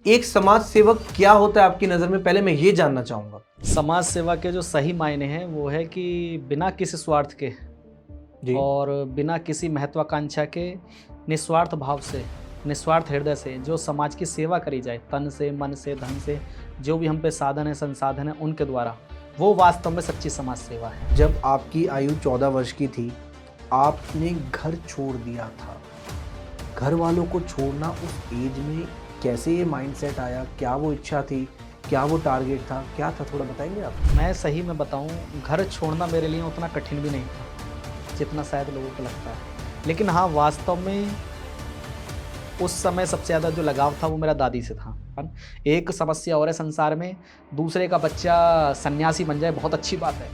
एक समाज सेवक क्या होता है आपकी नज़र में, पहले मैं ये जानना चाहूँगा। समाज सेवा के जो सही मायने हैं वो है कि बिना किसी स्वार्थ के जी। और बिना किसी महत्वाकांक्षा के निस्वार्थ भाव से, निस्वार्थ हृदय से जो समाज की सेवा करी जाए, तन से, मन से, धन से, जो भी हम पे साधन है, संसाधन है, उनके द्वारा, वो वास्तव में सच्ची समाज सेवा है। जब आपकी आयु 14 वर्ष की थी, आपने घर छोड़ दिया था। घर वालों को छोड़ना उस एज में कैसे ये माइंडसेट आया? क्या वो इच्छा थी? क्या वो टारगेट था? क्या था, थोड़ा बताएँगे आप? मैं सही में बताऊँ, घर छोड़ना मेरे लिए उतना कठिन भी नहीं था, जितना शायद लोगों को लगता है। लेकिन हाँ, वास्तव में उस समय सबसे ज़्यादा जो लगाव था वो मेरा दादी से था, है ना? एक समस्या और है संसार में, दूसरे का बच्चा सन्यासी बन जाए बहुत अच्छी बात है,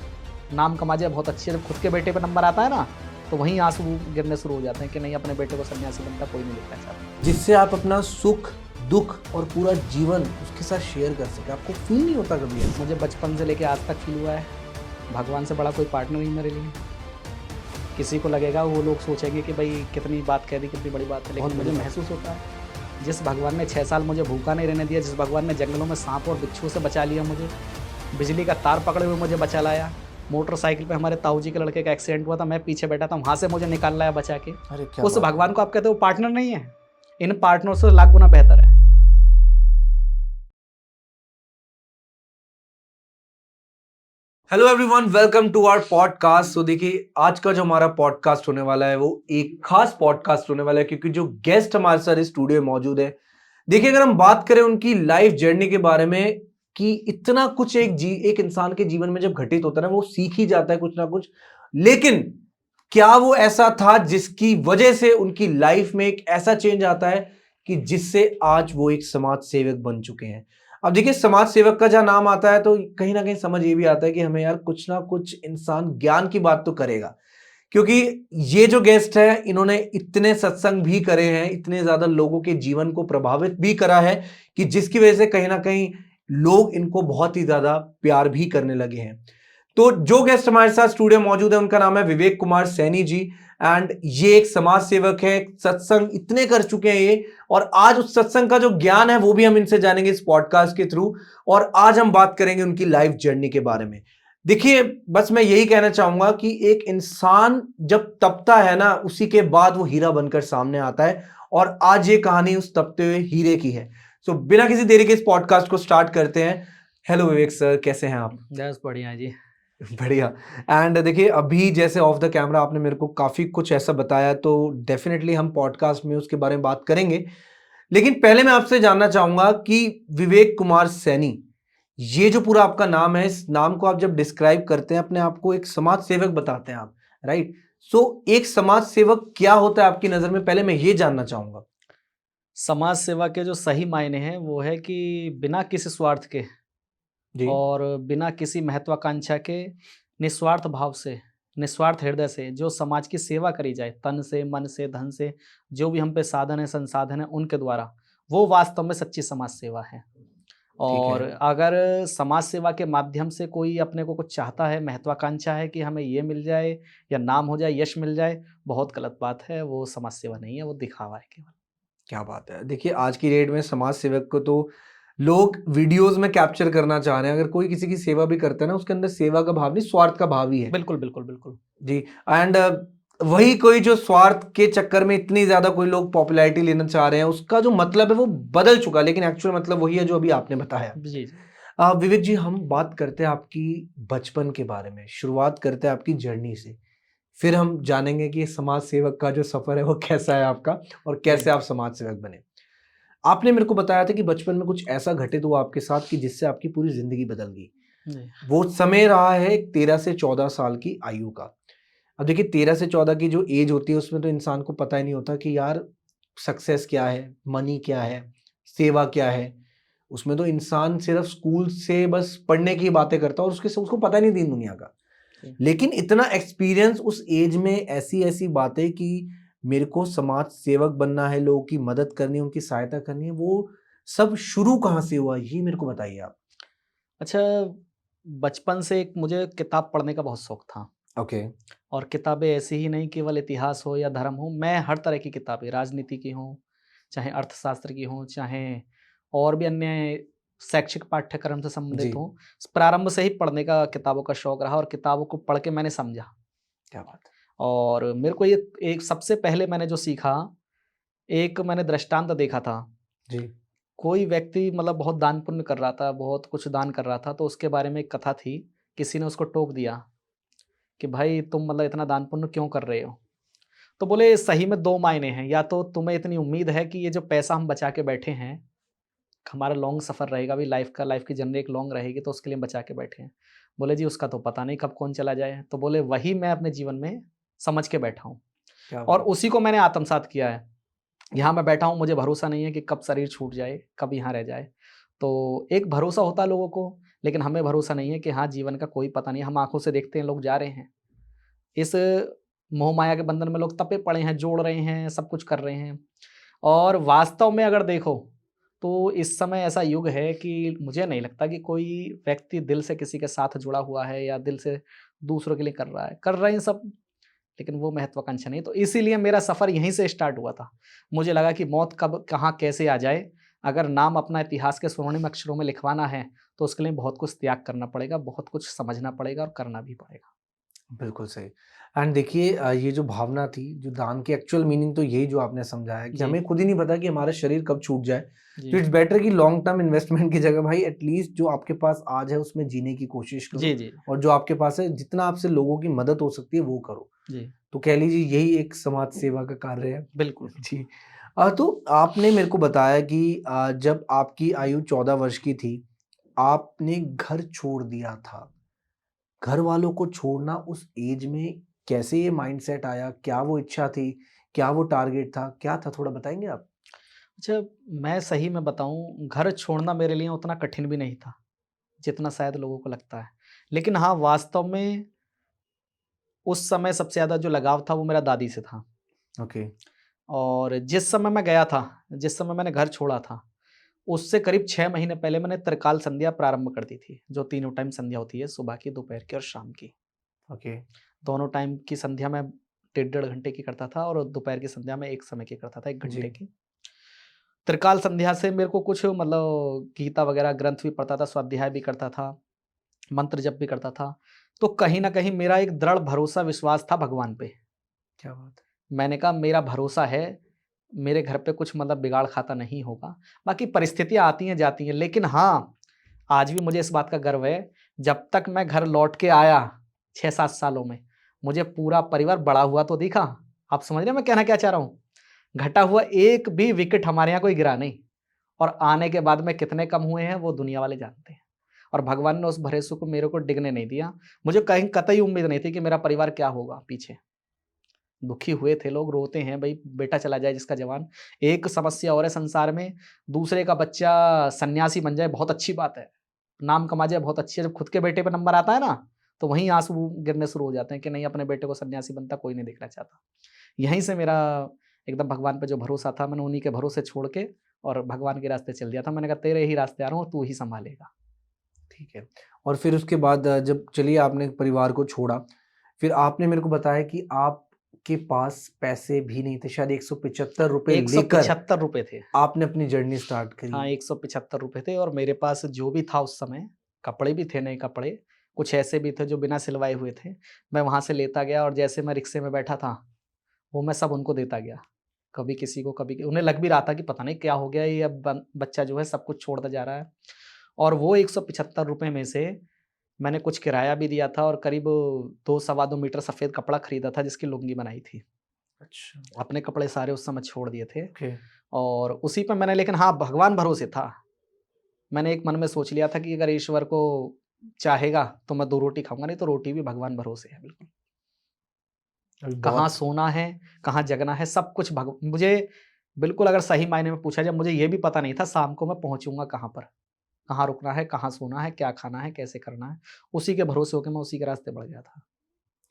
नाम कमा जाए बहुत अच्छी है, जब खुद के बेटे पे नंबर आता है ना, तो वहीं आंसू गिरने शुरू हो जाते हैं कि नहीं, अपने बेटे को सन्यासी बनता कोई नहीं देखना चाहता। जिससे आप अपना सुख, दुख और पूरा जीवन उसके साथ शेयर कर सकें। आपको फ़ील नहीं होता कभी ऐसा? मुझे बचपन से लेके आज तक फील हुआ है, भगवान से बड़ा कोई पार्टनर नहीं मेरे लिए। किसी को लगेगा, वो लोग सोचेंगे कि भाई कितनी बात कह दी, कितनी बड़ी बात है, बहुत लेकिन बड़ी मुझे बात। महसूस होता है, जिस भगवान ने 6 साल मुझे भूखा नहीं रहने दिया, जिस भगवान ने जंगलों में सांप और बिच्छू से बचा लिया मुझे, बिजली का तार पकड़े हुए मुझे बचा लाया, मोटरसाइकिल पे हमारे ताऊ जी के लड़के का एक्सीडेंट हुआ था, मैं पीछे बैठा था, वहाँ से मुझे निकाल लाया बचा के। अरे क्या उस बात है! भगवान को आप कहते हो पार्टनर नहीं है? इन पार्टनर से लाख गुना बेहतर है। Hello everyone, welcome to our podcast. तो देखिए, आज का जो हमारा पॉडकास्ट होने वाला है वो एक खास पॉडकास्ट होने वाला है, क्योंकि जो गेस्ट हमारे साथ इस स्टूडियो में मौजूद है, देखिए अगर हम बात करें उनकी लाइफ जर्नी के बारे में कि इतना कुछ एक इंसान के जीवन में जब घटित होता है ना, वो सीख ही जाता है कुछ ना कुछ। लेकिन क्या वो ऐसा था जिसकी वजह से उनकी लाइफ में एक ऐसा चेंज आता है कि जिससे आज वो एक समाज सेवक बन चुके हैं। अब देखिए, समाज सेवक का जहां नाम आता है तो कहीं ना कहीं समझ ये भी आता है कि हमें यार कुछ ना कुछ इंसान ज्ञान की बात तो करेगा, क्योंकि ये जो गेस्ट है इन्होंने इतने सत्संग भी करे हैं, इतने ज्यादा लोगों के जीवन को प्रभावित भी करा है कि जिसकी वजह से कहीं ना कहीं लोग इनको बहुत ही ज्यादा प्यार भी करने लगे हैं। तो जो गेस्ट हमारे साथ स्टूडियो मौजूद है उनका नाम है विवेक कुमार सैनी जी। एंड ये एक समाज सेवक है, सत्संग इतने कर चुके हैं ये, और आज उस सत्संग का जो ज्ञान है वो भी हम इनसे जानेंगे इस पॉडकास्ट के थ्रू। और आज हम बात करेंगे उनकी लाइफ जर्नी के बारे में। देखिए, बस मैं यही कहना चाहूंगा कि एक इंसान जब तपता है ना, उसी के बाद वो हीरा बनकर सामने आता है, और आज ये कहानी उस तपते हुए हीरे की है। सो बिना किसी देरी के इस पॉडकास्ट को स्टार्ट करते हैं। हेलो विवेक सर, कैसे हैं आप? बस बढ़िया है जी। बढ़िया। एंड देखिए, अभी जैसे ऑफ द कैमरा आपने मेरे को काफ़ी कुछ ऐसा बताया, तो डेफिनेटली हम पॉडकास्ट में उसके बारे में बात करेंगे। लेकिन पहले मैं आपसे जानना चाहूँगा कि विवेक कुमार सैनी, ये जो पूरा आपका नाम है, इस नाम को आप जब डिस्क्राइब करते हैं अपने आप को, एक समाज सेवक बताते हैं आप, राइट? सो एक समाज सेवक क्या होता है आपकी नज़र में, पहले मैं ये जानना चाहूँगा। समाज सेवा के जो सही मायने हैं वो है कि बिना किसी स्वार्थ के जी। और बिना किसी महत्वाकांक्षा के निस्वार्थ भाव से, निस्वार्थ हृदय से जो समाज की सेवा करी जाए, तन से, मन से, धन से, जो भी हम पे साधन है, संसाधन है, उनके द्वारा, वो वास्तव में सच्ची समाज सेवा है। ठीक है। और अगर समाज सेवा के माध्यम से कोई अपने को कुछ चाहता है, महत्वाकांक्षा है कि हमें ये मिल जाए या नाम हो जाए, यश मिल जाए, बहुत गलत बात है, वो समाज सेवा नहीं है, वो दिखावा है केवल। क्या बात है! देखिए, आज की डेट में समाज सेवक को तो लोग वीडियोज़ में कैप्चर करना चाह रहे हैं। अगर कोई किसी की सेवा भी करता है ना, उसके अंदर सेवा का भाव नहीं, स्वार्थ का भाव ही है। बिल्कुल, बिल्कुल, बिल्कुल। जी। एंड वही कोई जो स्वार्थ के चक्कर में इतनी ज़्यादा कोई लोग पॉपुलैरिटी लेना चाह रहे हैं, उसका जो मतलब है वो बदल चुका है, लेकिन एक्चुअल मतलब वही है जो अभी आपने बताया। जी, जी। विवेक जी, हम बात करते हैं आपकी बचपन के बारे में, शुरुआत करते हैं आपकी जर्नी से। फिर हम जानेंगे कि समाज सेवक का जो सफ़र है वो कैसा है आपका, और जी, कैसे आप समाज सेवक बने। आपने मेरे को बताया था कि बचपन में कुछ ऐसा घटित हुआ आपके साथ कि जिससे आपकी पूरी ज़िंदगी बदल गई। जी। वो समय रहा है 13 से 14 साल की आयु का। अब देखिए, 13 से 14 की जो एज होती है उसमें तो इंसान को पता ही नहीं होता कि यार सक्सेस क्या है, मनी क्या है, सेवा क्या है। उसमें तो इंसान सिर्फ स्कूल से बस पढ़ने की बातें करता है, और उसको पता नहीं दीन दुनिया का। जी। लेकिन इतना एक्सपीरियंस उस एज में, ऐसी-ऐसी बातें कि मेरे को समाज सेवक बनना है, लोगों की मदद करनी है, उनकी सहायता करनी है, वो सब शुरू कहाँ से हुआ? ये मेरे को बताइए आप। अच्छा, बचपन से एक मुझे किताब पढ़ने का बहुत शौक था, ओके। और किताबें ऐसी ही नहीं केवल इतिहास हो या धर्म हो, मैं हर तरह की किताबें, राजनीति की हों, चाहे अर्थशास्त्र की हों, चाहे और भी अन्य शैक्षिक पाठ्यक्रम से जी। संबंधित हों, प्रारंभ से ही पढ़ने का किताबों का शौक रहा और किताबों को पढ़ के मैंने समझा। क्या बात है। और मेरे को ये एक सबसे पहले मैंने जो सीखा, एक मैंने दृष्टांत देखा था। जी। कोई व्यक्ति मतलब बहुत दान पुण्य कर रहा था, बहुत कुछ दान कर रहा था, तो उसके बारे में एक कथा थी। किसी ने उसको टोक दिया कि भाई तुम मतलब इतना दान पुण्य क्यों कर रहे हो? तो बोले सही में 2 मायने हैं, या तो तुम्हें इतनी उम्मीद है कि ये जो पैसा हम बचा के बैठे हैं, हमारा लॉन्ग सफ़र रहेगा भी, लाइफ की जर्नी एक लॉन्ग रहेगी, तो उसके लिए हम बचा के बैठे हैं। बोले जी उसका तो पता नहीं कब कौन चला जाए। तो बोले वही मैं अपने जीवन में समझ के बैठा हूँ क्या और बात उसी को मैंने आत्मसात किया है। यहाँ मैं बैठा हूँ, मुझे भरोसा नहीं है कि कब शरीर छूट जाए, कब यहाँ रह जाए। तो एक भरोसा होता है लोगों को, लेकिन हमें भरोसा नहीं है कि हाँ, जीवन का कोई पता नहीं है। हम आँखों से देखते हैं लोग जा रहे हैं। इस मोह माया के बंधन में लोग तपे पड़े हैं, जोड़ रहे हैं, सब कुछ कर रहे हैं। और वास्तव में अगर देखो, तो इस समय ऐसा युग है कि मुझे नहीं लगता कि कोई व्यक्ति दिल से किसी के साथ जुड़ा हुआ है या दिल से दूसरों के लिए कर रहा है। कर रहे हैं सब, लेकिन वो महत्वाकांक्षा नहीं। तो इसीलिए मेरा सफ़र यहीं से स्टार्ट हुआ था। मुझे लगा कि मौत कब, कहाँ, कैसे आ जाए। अगर नाम अपना इतिहास के स्वर्णिम अक्षरों में लिखवाना है, तो उसके लिए बहुत कुछ त्याग करना पड़ेगा, बहुत कुछ समझना पड़ेगा और करना भी पड़ेगा। बिल्कुल सही। एंड देखिए ये जो भावना थी, जो दान की एक्चुअल मीनिंग तो यही जो आपने समझाया कि जी, हमें खुद ही नहीं पता कि हमारा शरीर कब छूट जाए। तो जी। इट्स बेटर कि लॉन्ग टर्म इन्वेस्टमेंट की जगह भाई एटलीस्ट जो आपके पास आज है उसमें जीने की कोशिश जी, करो जी, और जो आपके पास है जितना आपसे लोगों की मदद हो सकती है वो करो। जी। तो कह लीजिए यही एक समाज सेवा का कार्य है। बिल्कुल। जी। तो आपने मेरे को बताया कि जब आपकी आयु 14 वर्ष की थी, आपने घर छोड़ दिया था। घर वालों को छोड़ना उस एज में कैसे ये माइंडसेट आया? क्या वो इच्छा थी? क्या वो टारगेट था? क्या था थोड़ा बताएँगे आप? अच्छा, मैं सही में बताऊँ, घर छोड़ना मेरे लिए उतना कठिन भी नहीं था, जितना शायद लोगों को लगता है। लेकिन हाँ, वास्तव में उस समय सबसे ज़्यादा जो लगाव था वो मेरा दादी से था। ओके। और जिस समय मैं गया था, जिस समय मैंने घर छोड़ा था, उससे करीब 6 महीने पहले मैंने त्रिकाल संध्या प्रारंभ कर दी थी, जो तीनों टाइम संध्या होती है, सुबह की, दोपहर की और शाम की। ओके। दोनों टाइम की संध्या मैं डेढ़-डेढ़ घंटे की करता था और दोपहर की संध्या में 1 समय की करता था, 1 जी। घंटे की। त्रिकाल संध्या से मेरे को कुछ मतलब गीता वगैरह ग्रंथ भी पढ़ता था, स्वाध्याय भी करता था, मंत्र जप भी करता था। तो कहीं न कहीं मेरा एक दृढ़ भरोसा, विश्वास था भगवान पे। क्या बात है! मैंने कहा मेरा भरोसा है, मेरे घर पे कुछ मतलब बिगाड़ खाता नहीं होगा। बाकी परिस्थितियाँ आती हैं, जाती हैं, लेकिन हाँ, आज भी मुझे इस बात का गर्व है, जब तक मैं घर लौट के आया 6-7 सालों में, मुझे पूरा परिवार बड़ा हुआ तो दिखा। आप समझ रहे हैं मैं कहना क्या चाह रहा हूँ? घटा हुआ एक भी विकेट हमारे यहाँ कोई गिरा नहीं और आने के बाद में कितने कम हुए हैं, वो दुनिया वाले जानते हैं। और भगवान ने उस भरोसे को मेरे को डिगने नहीं दिया। मुझे कहीं कतई उम्मीद नहीं थी कि मेरा परिवार क्या होगा पीछे। दुखी हुए थे लोग, रोते हैं भई बेटा चला जाए जिसका जवान। एक समस्या और है संसार में, दूसरे का बच्चा सन्यासी बन जाए बहुत अच्छी बात है। नाम कमा जाए बहुत अच्छी है, जब खुद के बेटे पे नंबर आता है ना, तो वहीं आँसू गिरने शुरू हो जाते हैं कि नहीं अपने बेटे को सन्यासी बनता कोई नहीं देखना चाहता। यहीं से मेरा एकदम भगवान पे जो भरोसा था, मैंने उन्हीं के भरोसे छोड़ के और भगवान के रास्ते चल दिया था। मैंने कहा तेरे ही रास्ते आ रहा हूँ, तू ही सँभालेगा। ठीक है। और फिर उसके बाद जब चलिए आपने परिवार को छोड़ा, फिर आपने मेरे को बताया कि आपके पास पैसे भी नहीं थे, शायद ₹175 लेकर ₹175 थे। आपने अपनी जर्नी स्टार्ट करी। हाँ, ₹175 थे और मेरे पास जो भी था उस समय, कपड़े भी थे नए कपड़े, कुछ ऐसे भी थे जो बिना सिलवाए हुए थे। मैं वहाँ से लेता गया और जैसे मैं रिक्शे में बैठा था, वो मैं सब उनको देता गया। कभी किसी को, कभी उन्हें लग भी रहा था कि पता नहीं क्या हो गया ये अब बच्चा जो है सब कुछ छोड़ता जा रहा है। और वो ₹175 में से मैंने कुछ किराया भी दिया था और करीब 2 सवा 2 मीटर सफ़ेद कपड़ा खरीदा था जिसकी लुंगी बनाई थी। अच्छा। अपने कपड़े सारे उस समय छोड़ दिए थे ओके। और उसी पे मैंने, लेकिन हाँ, भगवान भरोसे था। मैंने एक मन में सोच लिया था कि अगर ईश्वर को चाहेगा तो मैं 2 रोटी खाऊँगा, नहीं तो रोटी भी भगवान भरोसे है बिल्कुल। अभी कहाँ बहुत सोना है, कहाँ जगना है, सब कुछ मुझे बिल्कुल, अगर सही मायने में पूछा जाए, मुझे ये भी पता नहीं था शाम को मैं पहुँचूँगा कहाँ पर, कहाँ रुकना है, कहाँ सोना है, क्या खाना है, कैसे करना है। उसी के भरोसे होके मैं उसी के रास्ते बढ़ गया था।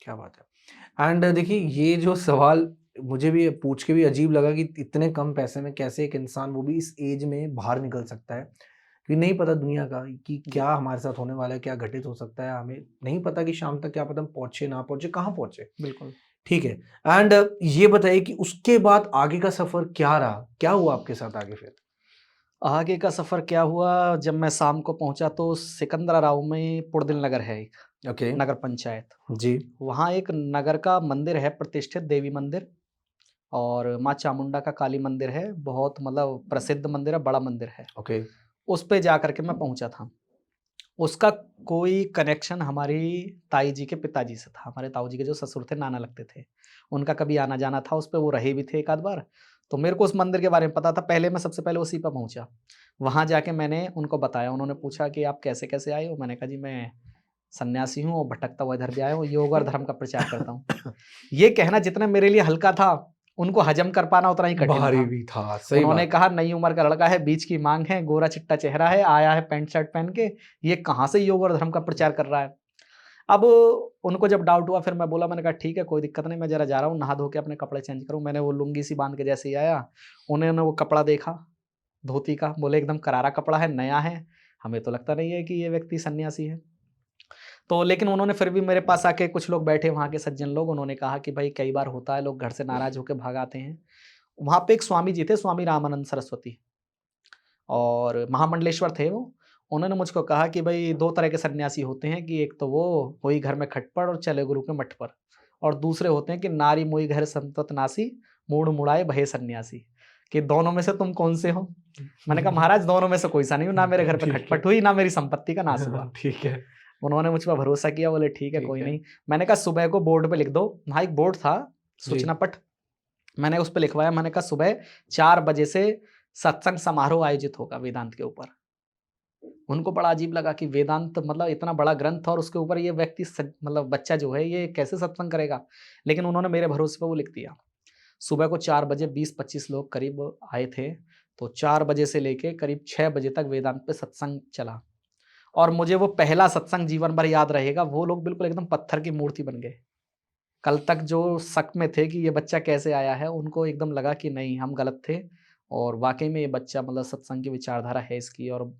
क्या बात है। एंड देखिए ये जो सवाल मुझे भी पूछ के भी अजीब लगा कि इतने कम पैसे में कैसे एक इंसान वो भी इस एज में बाहर निकल सकता है क्योंकि नहीं पता दुनिया का कि जी, क्या हमारे साथ होने वाला है, क्या घटित हो सकता है, हमें नहीं पता कि शाम तक क्या पता हम पहुंचे ना पहुंचे, कहाँ पहुंचे। बिल्कुल। ठीक है। एंड ये बताइए कि उसके बाद आगे का सफर क्या रहा, क्या हुआ आपके साथ आगे फिर? आगे का सफ़र क्या हुआ, जब मैं शाम को पहुँचा तो सिकंदराव में पुड़दिल नगर है एक, ओके। नगर पंचायत। जी। वहाँ एक नगर का मंदिर है, प्रतिष्ठित देवी मंदिर, और माँ चामुंडा का काली मंदिर है, बहुत मतलब प्रसिद्ध मंदिर है, बड़ा मंदिर है। ओके। उस पे जा कर के मैं पहुँचा था। उसका कोई कनेक्शन हमारी ताई जी के पिताजी से था। हमारे ताऊ जी के जो ससुर थे, नाना लगते थे। उनका कभी आना-जाना था उस पे, वो रहे भी थे एक आध बार। तो मेरे को उस मंदिर के बारे में पता था, पहले मैं सबसे पहले उसी पे पहुँचा। वहाँ जाके मैंने उनको बताया, उन्होंने पूछा कि आप कैसे-कैसे आए हो? मैंने कहा जी मैं सन्यासी हूँ और भटकता हुआ इधर भी आया हूँ, योग और धर्म का प्रचार करता हूँ। ये कहना जितना मेरे लिए हल्का था, उनको हजम कर पाना उतना ही कठिन भारी था। भी था, सही उन्होंने बात। कहा नई उम्र का लड़का है, बीच की मांग है, गोरा-चिट्टा चेहरा है, आया है पैंट शर्ट पहन के, ये कहाँ से योग और धर्म का प्रचार कर रहा है। अब उनको जब डाउट हुआ, फिर मैं बोला, मैंने कहा ठीक है कोई दिक्कत नहीं, मैं ज़रा जा रहा हूँ, नहा धो के अपने कपड़े चेंज करूँ। मैंने वो लुंगी सी बाँध के जैसे ही आया, उन्होंने वो कपड़ा देखा, धोती का, बोले एकदम करारा कपड़ा है, नया है, हमें तो लगता नहीं है कि ये व्यक्ति सन्यासी है। तो लेकिन उन्होंने फिर भी मेरे पास आके, कुछ लोग बैठे वहाँ के सज्जन लोग, उन्होंने कहा कि भाई कई बार होता है, लोग घर से नाराज़ होके भाग आते हैं। वहाँ पे एक स्वामी जी थे, स्वामी रामानंद सरस्वती, और महामंडलेश्वर थे वो। उन्होंने मुझको कहा कि भई 2 तरह के सन्यासी होते हैं, कि एक तो वो होई घर में खटपट और चले गुरु के मठ पर, और दूसरे होते हैं कि नारी मोई घर संतत नासी, मूढ़ मुड़ाए भये सन्यासी, कि दोनों में से तुम कौन से हो? मैंने कहा महाराज दोनों में से कोई सा नहीं हूँ, ना मेरे घर पे ठीक है। खटपट हुई, ना मेरी संपत्ति का नाश हुआ। ठीक है, उन्होंने मुझ पर भरोसा किया, बोले ठीक है ठीक कोई है। नहीं। मैंने कहा सुबह को बोर्ड पे लिख दो, वहाँ एक बोर्ड था, जी। सूचना पट, मैंने उस पे लिखवाया, मैंने कहा सुबह 4 बजे से सत्संग समारोह आयोजित होगा वेदांत के ऊपर। उनको बड़ा अजीब लगा कि वेदांत मतलब इतना बड़ा ग्रंथ, और उसके ऊपर ये व्यक्ति मतलब बच्चा जो है ये कैसे सत्संग करेगा। लेकिन उन्होंने मेरे भरोसे पे वो लिख दिया। सुबह को 4 बजे 20-25 लोग करीब आए थे। तो 4 बजे से लेके करीब 6 बजे तक वेदांत पे सत्संग चला, और मुझे वो पहला सत्संग जीवन भर याद रहेगा। वो लोग बिल्कुल एकदम पत्थर की मूर्ति बन गए। कल तक जो शक में थे कि ये बच्चा कैसे आया है, उनको एकदम लगा कि नहीं हम गलत थे, और वाक़ई में ये बच्चा मतलब सत्संग की विचारधारा है इसकी, और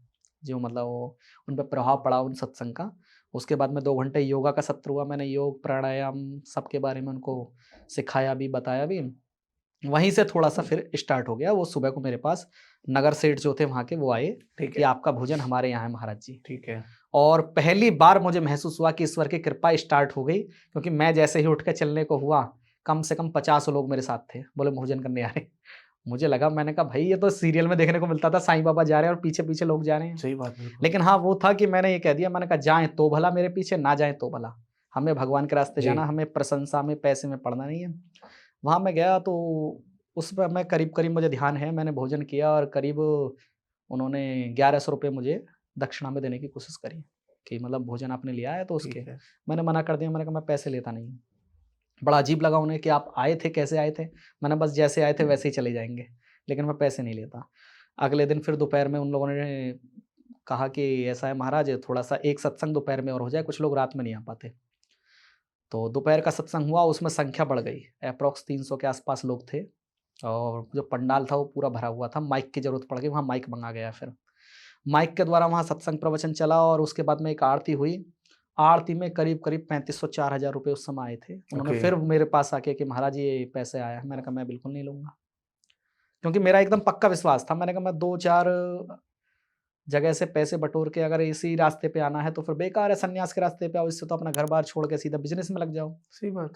जो मतलब वो उन पे प्रभाव पड़ा उन सत्संग का। उसके बाद में 2 घंटे योगा का सत्र हुआ, मैंने योग, प्राणायाम सबके बारे में उनको सिखाया भी, बताया भी। वहीं से थोड़ा-सा फिर स्टार्ट हो गया। वो सुबह को मेरे पास नगर सेठ जो थे वहाँ के, वो आए ठीक कि है, आपका भोजन हमारे यहाँ है महाराज जी। ठीक है। और पहली बार मुझे महसूस हुआ कि ईश्वर की कृपा स्टार्ट हो गई, क्योंकि मैं जैसे ही उठ के चलने को हुआ, कम से कम 50 लोग मेरे साथ थे, बोले भोजन करने आ रहे हैं। मुझे लगा, मैंने कहा भाई ये तो सीरियल में देखने को मिलता था, साईं बाबा जा रहे हैं और पीछे-पीछे लोग जा रहे हैं। सही बात, बिल्कुल। लेकिन हाँ, वो था कि मैंने ये कह दिया, मैंने कहा जाएँ तो भला मेरे पीछे, ना जाएँ तो भला। हमें भगवान के रास्ते जी। जाना, हमें प्रशंसा में, पैसे में पड़ना नहीं है। वहाँ मैं गया तो उस पे मैं करीब-करीब, मुझे ध्यान है, मैंने भोजन किया, और करीब उन्होंने ₹1100 मुझे दक्षिणा में देने की कोशिश करी, कि मतलब भोजन आपने लिया है तो उसके। ठीक है। मैंने मना कर दिया, मैंने कहा मैं पैसे लेता नहीं हूँ। बड़ा अजीब लगा उन्हें कि आप आए थे, कैसे आए थे? मैंने बस जैसे आए थे वैसे ही चले जाएँगे, लेकिन मैं पैसे नहीं लेता। अगले दिन फिर दोपहर में उन लोगों ने कहा कि ऐसा है महाराज, थोड़ा-सा एक सत्संग दोपहर में और हो जाए, कुछ लोग रात में नहीं आ पाते। तो दोपहर का सत्संग हुआ, उसमें संख्या बढ़ गई, एप्रॉक्स 300 के आस-पास लोग थे, और जो पंडाल था वो पूरा भरा हुआ था। माइक की ज़रूरत पड़ गई, वहाँ माइक मँगा गया फिर। माइक के द्वारा वहाँ सत्संग प्रवचन चला, और उसके बाद में एक आरती हुई। आरती में करीब-करीब 3500-4000 रुपए उस समय आए थे। उन्होंने ओके। फिर मेरे पास आके कि महाराज ये पैसे आया है। मैंने कहा मैं बिल्कुल नहीं लूँगा। क्योंकि मेरा एकदम पक्का विश्वास था। मैंने कहा मैं 2-4 जगह से पैसे बटोर के अगर इसी रास्ते पे आना है तो फिर बेकार है, सन्यास के रास्ते पे आओ, इससे तो अपना घर-बार छोड़ के सीधा बिज़नेस में लग जाओ। सही बात।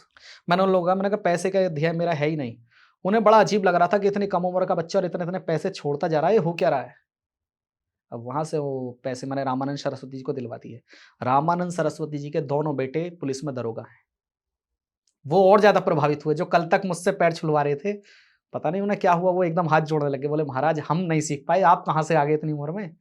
मैंने उन लोगों को कहा, मैंने कहा पैसे का ध्येय मेरा है ही नहीं। उन्हें बड़ा अजीब लग रहा था कि इतनी कम उम्र का बच्चा और इतने-इतने पैसे छोड़ता जा रहा है, ये हो क्या रहा है? अब वहाँ से वो पैसे मैंने रामानंद सरस्वती जी को दिलवा दिए। रामानंद सरस्वती जी के दोनों बेटे पुलिस में दरोगा हैं। वो और ज़्यादा प्रभावित हुए, जो कल तक मुझसे पैर छुलवा रहे थे, पता नहीं उन्हें क्या हुआ, वो एकदम हाथ जोड़ने लगे, बोले महाराज हम नहीं सीख पाए, आप कहाँ से आ गए इतनी उम्र में?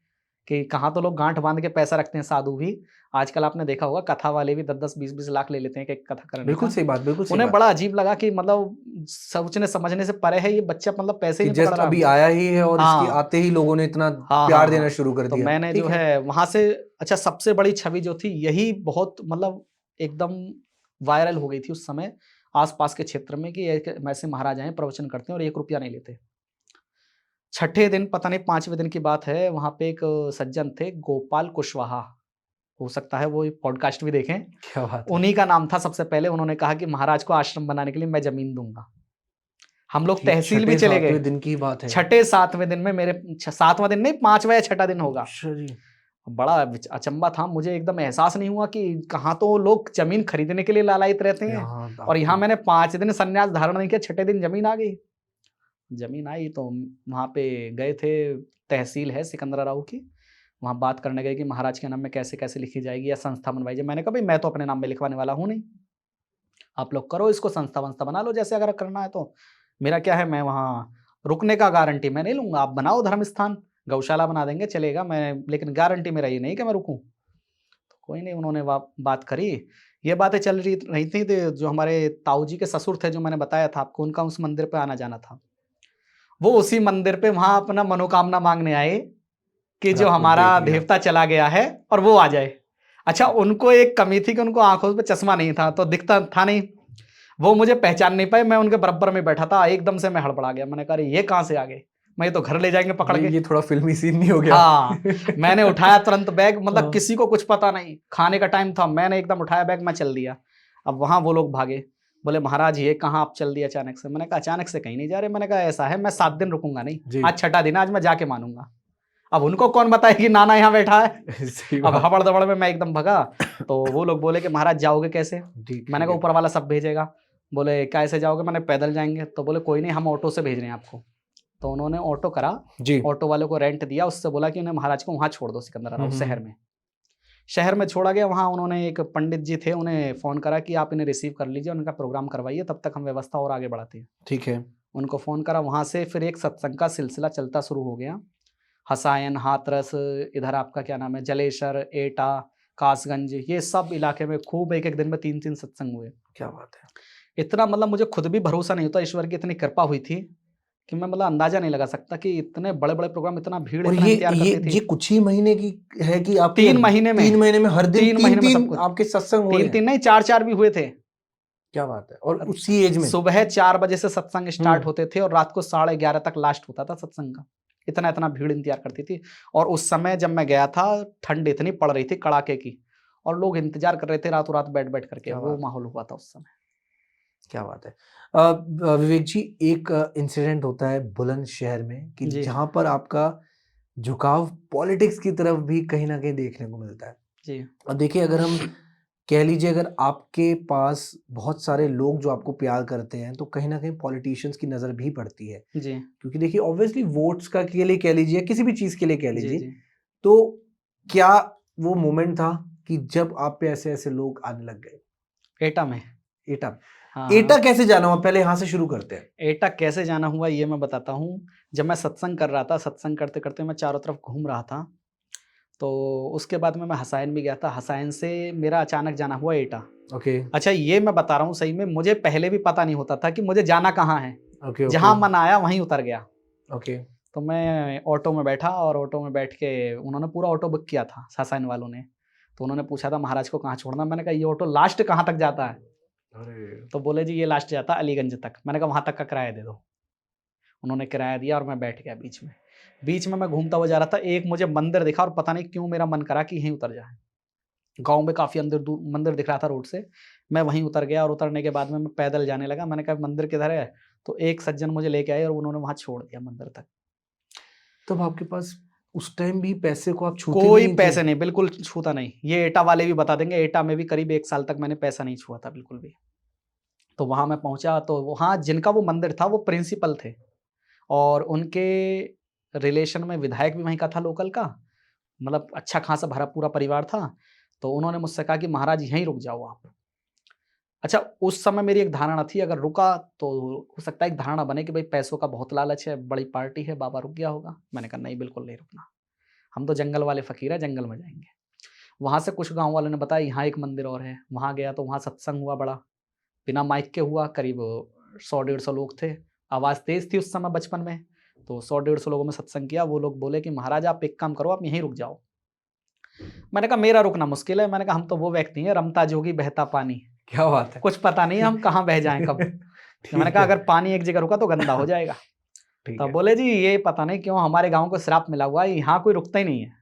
कि कहाँ तो लोग गाँठ बाँध के पैसा रखते हैं साधु भी। आजकल आपने देखा होगा कथा वाले भी 10-10, 20-20 लाख ले लेते हैं एक-एक कथा करने बिल्कुल का। सही बात, बिल्कुल सही उन्हें बात। बड़ा अजीब लगा कि मतलब सोचने समझने से परे है, ये बच्चा मतलब पैसे कि ही नहीं पकड़ जस्ट रहा अभी हमसे। आया ही है और इसके हाँ। आते ही लोगों ने इतना हाँ, हाँ, प्यार देना हाँ। शुरू कर तो दिया। मैंने जो ठीक है। है वहाँ से, अच्छा सबसे बड़ी छवि जो थी यही बहुत मतलब एकदम वायरल हो गई थी उस समय आस-पास के क्षेत्र में, कि एक ऐसे महाराज आए प्रवचन करते हैं और ₹1 नहीं लेते। छठे दिन पता नहीं 5वें दिन की बात है, वहाँ पे एक सज्जन थे गोपाल कुशवाहा, हो सकता है वो ये पॉडकास्ट भी देखें। क्या बात है। उन्हीं का नाम था सबसे पहले, उन्होंने कहा कि महाराज को आश्रम बनाने के लिए मैं ज़मीन दूँगा। हम लोग ठीक, तहसील भी छठे चले गए। सातवें दिन की बात है। छठे सातवें दिन में मेरे 7वां दिन नहीं, 5वां या छठा दिन होगा। अच्छा जी। बड़ा अचंबा था, मुझे एकदम एहसास नहीं हुआ कि कहाँ तो लोग जमीन खरीदने के लिए लालायित रहते हैं यहाँ और यहाँ आपको मैंने 5 दिन संन्यास धारण नहीं किया, छठे दिन जमीन आ गई। जमीन आई तो वहाँ पे गए थे, तहसील है सिकंदराव की, वहाँ बात करने गए कि महाराज के नाम में कैसे-कैसे लिखी जाएगी या संस्था बनवाई जाए। मैंने कहा भई मैं तो अपने नाम में लिखवाने वाला हूँ नहीं, आप लोग करो इसको, संस्था-वंस्था बना लो जैसे अगर करना है तो। मेरा क्या है, मैं वहाँ रुकने का गारंटी मैं नहीं लूँगा, आप बनाओ धर्म स्थान, गौशाला बना देंगे चलेगा, मैं लेकिन गारंटी मेरा ये नहीं कि मैं रुकूँ। तो कोई नहीं, उन्होंने बात करी, ये बातें चल रही थी तो जो हमारे ताऊ जी के ससुर थे जो मैंने बताया था आपको, उनका उस मंदिर पे आना-जाना था। वो उसी मंदिर पे वहाँ अपना मनोकामना माँगने आए कि और जो आपको हमारा देख लिया। देवता चला गया है और वो आ जाए। अच्छा, उनको एक कमी थी कि उनको आँखों पे चश्मा नहीं था, तो दिखता था नहीं। वो मुझे पहचान नहीं पाए, मैं उनके बराबर में बैठा था, एकदम से मैं हड़बड़ा गया। मैंने कहा अरे ये कहाँ से आ गए? मैं ये तो घर ले जाएँगे पकड़ के। ये थोड़ा फ़िल्मी सीन नहीं हो गया? हाँ, मैंने उठाया तुरंत बैग, मतलब हाँ। किसी को कुछ पता नहीं, खाने का टाइम था, मैंने एकदम उठाया बैग, मैं चल दिया। अब वहाँ वो लोग भागे, बोले महाराज ये कहाँ आप चल दिए अचानक से? मैंने कहा अचानक से कहीं नहीं जा रहे, मैंने कहा ऐसा है मैं 7 दिन रुकूँगा नहीं, जी। आज छठा दिन है, आज मैं जाके मानूँगा। अब उनको कौन बताए कि नाना यहाँ बैठा है? सही अब बात। हबड़-दबड़ में मैं एकदम भगा, तो वो लोग बोले कि महाराज जाओगे कैसे? ठीक मैंने कहा है। ऊपर वाला सब भेजेगा। बोले कैसे जाओगे? मैंने पैदल जाएँगे, तो बोले कोई नहीं हम ऑटो से भेज रहे हैं आपको। तो उन्होंने ऑटो करा, जी। ऑटो वाले को रेंट दिया, उससे बोला कि उन्हें महाराज को वहाँ छोड़ दो सिकंदराबाद शहर हुँ। में। शहर में छोड़ा गया, वहाँ उन्होंने एक पंडित जी थे, उन्हें फ़ोन करा कि आप इन्हें रिसीव कर लीजिए, उनका प्रोग्राम करवाइए, तब तक हम व्यवस्था और आगे बढ़ाते हैं। ठीक है। उनको फ़ोन करा, वहाँ से फिर एक सत्संग का सिलसिला चलता शुरू हो गया। हसायन, हाथरस, इधर आपका क्या नाम है, जलेसर, एटा, कासगंज, ये सब इलाके में खूब एक-एक दिन में 3-3 सत्संग हुए। क्या बात है। इतना मतलब मुझे खुद भी भरोसा नहीं होता, ईश्वर की इतनी कृपा हुई थी कि मैं मतलब अंदाज़ा नहीं लगा सकता कि इतने बड़े-बड़े प्रोग्राम, इतना भीड़ और इतना इंतज़ार करती थी। ये कुछ ही महीने की है कि आपके 3 महीने में 3 महीने में हर दिन 3 महीने में सब 3-3 कुछ। आपके सत्संग हो रहे 3-3 हैं? नहीं 4-4 भी हुए थे। क्या बात है। और उसी एज में? सुबह 4 बजे से सत्संग स्टार्ट हुँ। होते थे और रात को 11:30 तक लास्ट होता था सत्संग का। इतना-इतना भीड़ इंतज़ार करती थी और उस समय जब मैं गया था, ठंड इतनी पड़ रही थी कड़ाके की और लोग इंतज़ार कर रहे थे रातों-रात बैठ-बैठ करके, क्या वो बात। माहौल हुआ था उस समय। क्या बात है। विवेक जी, एक इंसिडेंट होता है बुलंदशहर में कि जी, जहाँ पर आपका झुकाव पॉलिटिक्स की तरफ भी कहीं न कहीं देखने को मिलता है। जी। और देखिए, अगर हम कह लीजिए, अगर आपके पास बहुत सारे लोग जो आपको प्यार करते हैं, तो कहीं न कहीं पॉलिटिशियंस की नज़र भी पड़ती है। जी, क्योंकि देखिए ऑब्वियसली वोट्स का के लिए कह लीजिए, किसी भी चीज़ के लिए कह जी, लीजिए, जी। तो क्या वो मोमेंट था कि जब आप पे ऐसे-ऐसे लोग आने लग गए? एटा में। एटा हाँ, एटा हाँ। कैसे जाना हुआ? पहले यहाँ से शुरू करते हैं। एटा कैसे जाना हुआ ये मैं बताता हूँ। जब मैं सत्संग कर रहा था, सत्संग करते-करते मैं चारों तरफ घूम रहा था, तो उसके बाद में मैं हसायन भी गया था। हसायन से मेरा अचानक जाना हुआ एटा। ओके, अच्छा, ये मैं बता रहा हूँ सही में, मुझे पहले भी पता नहीं होता था कि मुझे जाना कहाँ है। ओके, ओके, जहाँ मन आया वहीं उतर गया। ओके। तो मैं ऑटो में बैठा और ऑटो में बैठ के उन्होंने पूरा ऑटो बुक किया था हसायन वालों ने। तो उन्होंने पूछा था महाराज को कहाँ छोड़ना? मैंने कहा ये ऑटो लास्ट कहाँ तक जाता है? अरे! तो बोले जी ये लास्ट जाता है अलीगंज तक। मैंने कहा वहाँ तक का किराया दे दो। उन्होंने किराया दिया और मैं बैठ गया बीच में। बीच में मैं घूमता हुआ जा रहा था, एक मुझे मंदिर दिखा और पता नहीं क्यों मेरा मन करा कि यहीं उतर जाएँ। गाँव में काफ़ी अंदर दूर मंदिर दिख रहा था रोड से, मैं वहीं उतर गया और उतरने के बाद में मैं पैदल जाने लगा। मैंने कहा मंदिर किधर है? तो एक सज्जन मुझे लेके आए और उन्होंने वहाँ छोड़ दिया मंदिर तक। तब आपके पास उस टाइम भी पैसे को आप छूते भी कोई नहीं थे? पैसे नहीं, बिल्कुल छूता नहीं। ये एटा वाले भी बता देंगे, एटा में भी करीब 1 साल तक मैंने पैसा नहीं छुआ था बिल्कुल भी। तो वहाँ मैं पहुँचा तो वहाँ जिनका वो मंदिर था वो प्रिंसिपल थे और उनके रिलेशन में विधायक भी वहीं का था लोकल का, मतलब अच्छा खासा भरा पूरा परिवार था। तो उन्होंने मुझसे कहा कि महाराज यहीं रुक जाओ आप। अच्छा, उस समय मेरी एक धारणा थी अगर रुका तो हो सकता है एक धारणा बने कि भाई पैसों का बहुत लालच है, बड़ी पार्टी है, बाबा रुक गया होगा। मैंने कहा नहीं, बिल्कुल नहीं रुकना। हम तो जंगल वाले फ़कीर हैं, जंगल में जाएँगे। वहाँ से कुछ गाँव वालों ने बताया यहाँ एक मंदिर और है। वहाँ गया तो वहाँ सत्संग हुआ बड़ा, बिना माइक के हुआ, करीब 100 डेढ़ 100 लोग थे। आवाज़ तेज़ थी उस समय बचपन में, तो 100 डेढ़ 100 लोगों में सत्संग किया। वो लोग बोले कि महाराज आप एक काम करो, आप यहीं रुक जाओ। मैंने कहा मेरा रुकना मुश्किल है। मैंने कहा हम तो वो व्यक्ति हैं रमता जोगी बहता पानी, क्या बात है। कुछ पता नहीं हम कहाँ बह जाएँ कब। तो मैंने ठीक कहा है, अगर पानी एक जगह रुका तो गंदा हो जाएगा। ठीक तब है। बोले जी ये पता नहीं क्यों हमारे गाँव को श्राप मिला हुआ है, यहाँ कोई रुकता ही नहीं है।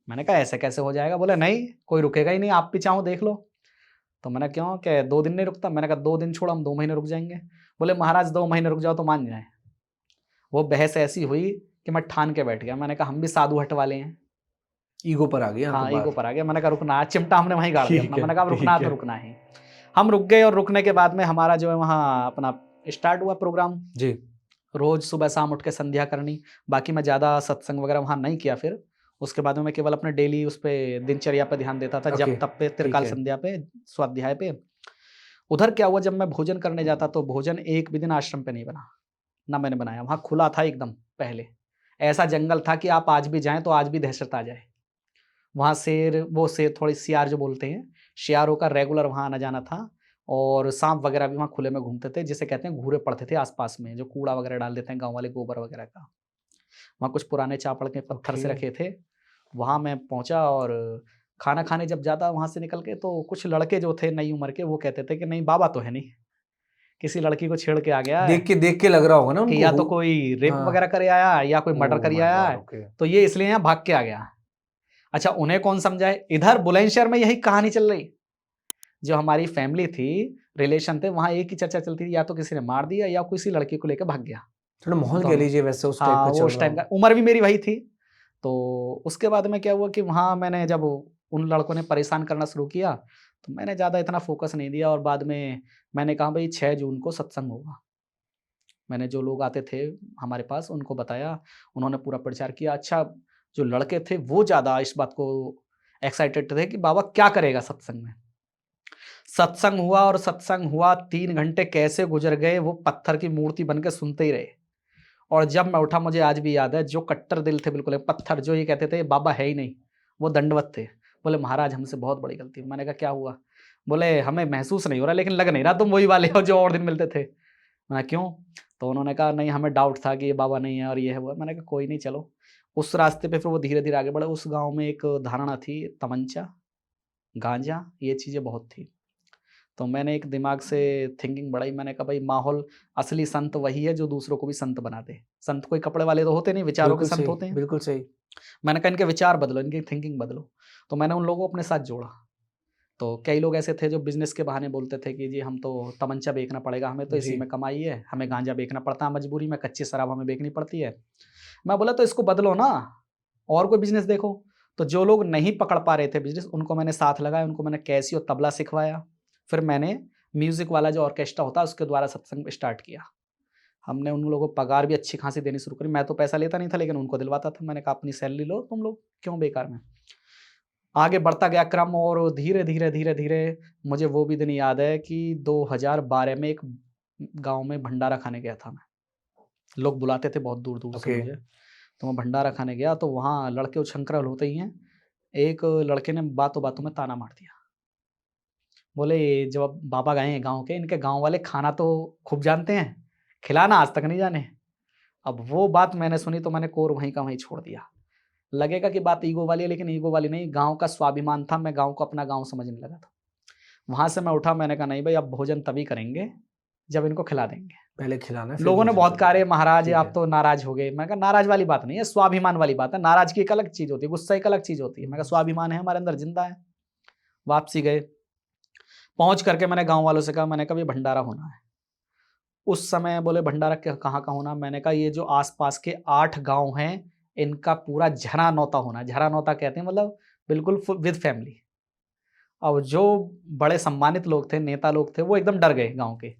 मैंने कहा ऐसे कैसे हो जाएगा? बोले नहीं, कोई रुकेगा ही नहीं, आप भी चाहो देख लो। तो मैंने क्यों, क्या 2 दिन नहीं रुकता? मैंने कहा 2 दिन छोड़ो, हम 2 महीने रुक जाएँगे। बोले महाराज 2 महीने रुक जाओ तो मान जाएँ। वो बहस ऐसी हुई कि मैं ठान के बैठ गया। मैंने कहा हम भी साधु हट वाले हैं। ईगो पर आ गया यहाँ तो हाँ, ईगो बात। पर आ गया। मैंने कहा रुकना, चिमटा हमने वहीं गाड़ दिया अपना। ठीक है, मैंने कहा अब रुकना ठीक है तो है। रुकना ही। हम रुक गए और रुकने के बाद में हमारा जो है वहाँ अपना स्टार्ट हुआ प्रोग्राम। जी। रोज़ सुबह-शाम उठ के संध्या करनी। बाकी मैं ज़्यादा सत्संग वगैरह वहाँ नहीं किया फिर। उसके बाद में मैं केवल अपने डेली उस पे दिनचर्या पे ध्यान देता था, ओके, जप तप पे, ठीक त्रिकाल है। संध्या पे, स्वाध्याय पे। उधर क्या हुआ, जब मैं भोजन करने जाता तो भोजन एक भी दिन आश्रम पे नहीं बना, ना मैंने बनाया। वहाँ खुला था एकदम पहले। ऐसा जंगल था कि आप आज भी जाएँ तो आज भी दहशत आ जाए। वहाँ शेर, वो शेर थोड़ी सियार जो बोलते हैं, शियारों का रेगुलर वहाँ आना-जाना था। और साँप वगैरह भी वहाँ खुले में घूमते थे, जिसे कहते हैं घूरे पड़ते थे आस-पास में, जो कूड़ा वगैरह डाल देते हैं गाँव वाले, गोबर वगैरह का। वहाँ कुछ पुराने चापड़ के पत्थर से ओके। रखे थे। वहाँ मैं पहुँचा और खाना खाने जब जाता वहाँ से निकल के, तो कुछ लड़के जो थे नई उम्र के, वो कहते थे कि नहीं बाबा तो है नहीं, किसी लड़की को छेड़ के आ गया है, देख के लग रहा होगा ना कि उनको या हो। तो कोई रेप हाँ। वगैरह करे आया है या कोई मर्डर ओह कर माय आया गॉड! है, ओके। तो ये इसलिए यहाँ भाग के आ गया। अच्छा, उन्हें कौन समझाए? इधर बुलंदशहर में यही कहानी चल रही। जो हमारी फैमिली थी, रिलेशन थे, वहाँ एक ही चर्चा चलती थी, या तो किसी ने मार दिया या किसी लड़की को लेके भाग गया। थोड़ा माहौल कह दोनों। लीजिए वैसे उस टाइप हाँ, का वो चल उस रहा टाइम हो। का उम्र भी मेरी वही थी। तो उसके बाद में क्या हुआ कि वहाँ मैंने जब उन लड़कों ने परेशान करना शुरू किया, तो मैंने ज़्यादा इतना फ़ोकस नहीं दिया और बाद में मैंने कहा भई 6 जून को सत्संग होगा। मैंने जो लोग आते थे हमारे पास उनको बताया, उन्होंने पूरा प्रचार किया। अच्छा, जो लड़के थे वो ज़्यादा इस बात को एक्साइटेड थे कि बाबा क्या करेगा सत्संग में। सत्संग हुआ 3 घंटे कैसे गुज़र गए, वो पत्थर की मूर्ति बन के सुनते ही रहे। और जब मैं उठा, मुझे आज भी याद है, जो कट्टर दिल थे बिल्कुल पत्थर, जो ये कहते थे बाबा है ही नहीं, वो दंडवत थे। बोले महाराज हमसे बहुत बड़ी गलती हुई। मैंने कहा क्या हुआ? बोले हमें महसूस नहीं हो रहा, लेकिन लग नहीं रहा तुम वही वाले हो जो और दिन मिलते थे। मैं क्यों? तो उन्होंने कहा नहीं, हमें डाउट था कि ये बाबा नहीं है और ये है वो है। मैंने कहा कोई नहीं, चलो। उस रास्ते पे फिर वो धीरे-धीरे आगे बढ़े। उस गाँव में एक धारणा थी, तमंचा, गांजा, ये चीज़ें बहुत थी। तो मैंने एक दिमाग से थिंकिंग बढ़ाई। मैंने कहा भाई माहौल, असली संत वही है जो दूसरों को भी संत बना दे। संत कोई कपड़े वाले तो होते नहीं, विचारों के बिल्कुल संत सही, होते हैं। बिल्कुल सही। मैंने कहा इनके विचार बदलो, इनकी थिंकिंग बदलो। तो मैंने उन लोगों को अपने साथ जोड़ा। तो कई लोग ऐसे थे जो बिज़नेस के बहाने बोलते थे कि जी हम तो तमंचा बेचना पड़ेगा, हमें तो इसी जी। में कमाई है, हमें गांजा बेचना पड़ता है मजबूरी में, कच्ची शराब हमें बेचनी पड़ती है। मैं बोला तो इसको बदलो ना, और कोई बिज़नेस देखो। तो जो लोग नहीं पकड़ पा रहे थे बिज़नेस, उनको मैंने साथ लगाया, उनको मैंने कैसियो तबला सिखवाया। फिर मैंने म्यूज़िक वाला जो ऑर्केस्ट्रा होता है उसके द्वारा सत्संग स्टार्ट किया। हमने उन लोगों को पगार भी अच्छी खासी देनी शुरू करी। मैं तो पैसा लेता नहीं था, लेकिन उनको दिलवाता था। मैंने कहा अपनी सैलरी लो तुम लोग, क्यों बेकार में। आगे बढ़ता गया क्रम और धीरे-धीरे मुझे वो भी दिन याद है कि 2012 में एक गाँव में भंडारा खाने गया था मैं। लोग बुलाते थे बहुत दूर-दूर से ओके। मुझे। तो मैं भंडारा खाने गया तो वहाँ लड़के उछंखराल होते ही हैं। एक लड़के ने बातों-बातों में ताना मार दिया। बोले जब बाबा गए हैं गाँव के, इनके गाँव वाले खाना तो खूब जानते हैं, खिलाना आज तक नहीं जाने। अब वो बात मैंने सुनी तो मैंने कोर वहीं का वहीं छोड़ दिया। लगेगा कि बात ईगो वाली है, लेकिन ईगो वाली नहीं, गाँव का स्वाभिमान था, मैं गाँव को अपना गाँव समझने लगा था। वहाँ से मैं उठा, मैंने कहा नहीं भई अब भोजन तभी करेंगे, जब इनको खिला देंगे। पहले खिलाना है फिर लोगों ने भोजन बहुत कहा करेंगे। अरे महाराज ठीक आप है। तो नाराज़ हो गए। मैंने कहा नाराज़ वाली बात नहीं है, स्वाभिमान वाली बात है। नाराज़ की एक अलग चीज़ होती है, गुस्सा एक अलग चीज़ होती है। मैं कहा स्वाभिमान है हमारे अंदर ज़िंदा है। वापसी गए, पहुँच करके मैंने गाँव वालों से कहा, मैंने कहा ये भंडारा होना है। उस समय बोले भंडारा कहाँ का होना? मैंने कहा ये जो आस-पास के 8 गाँव हैं, इनका पूरा झरा-नौता होना है। झरा-नौता कहते हैं मतलब बिल्कुल विद फैमिली। और जो बड़े सम्मानित लोग थे, नेता लोग थे, वो एकदम डर गए गाँव के।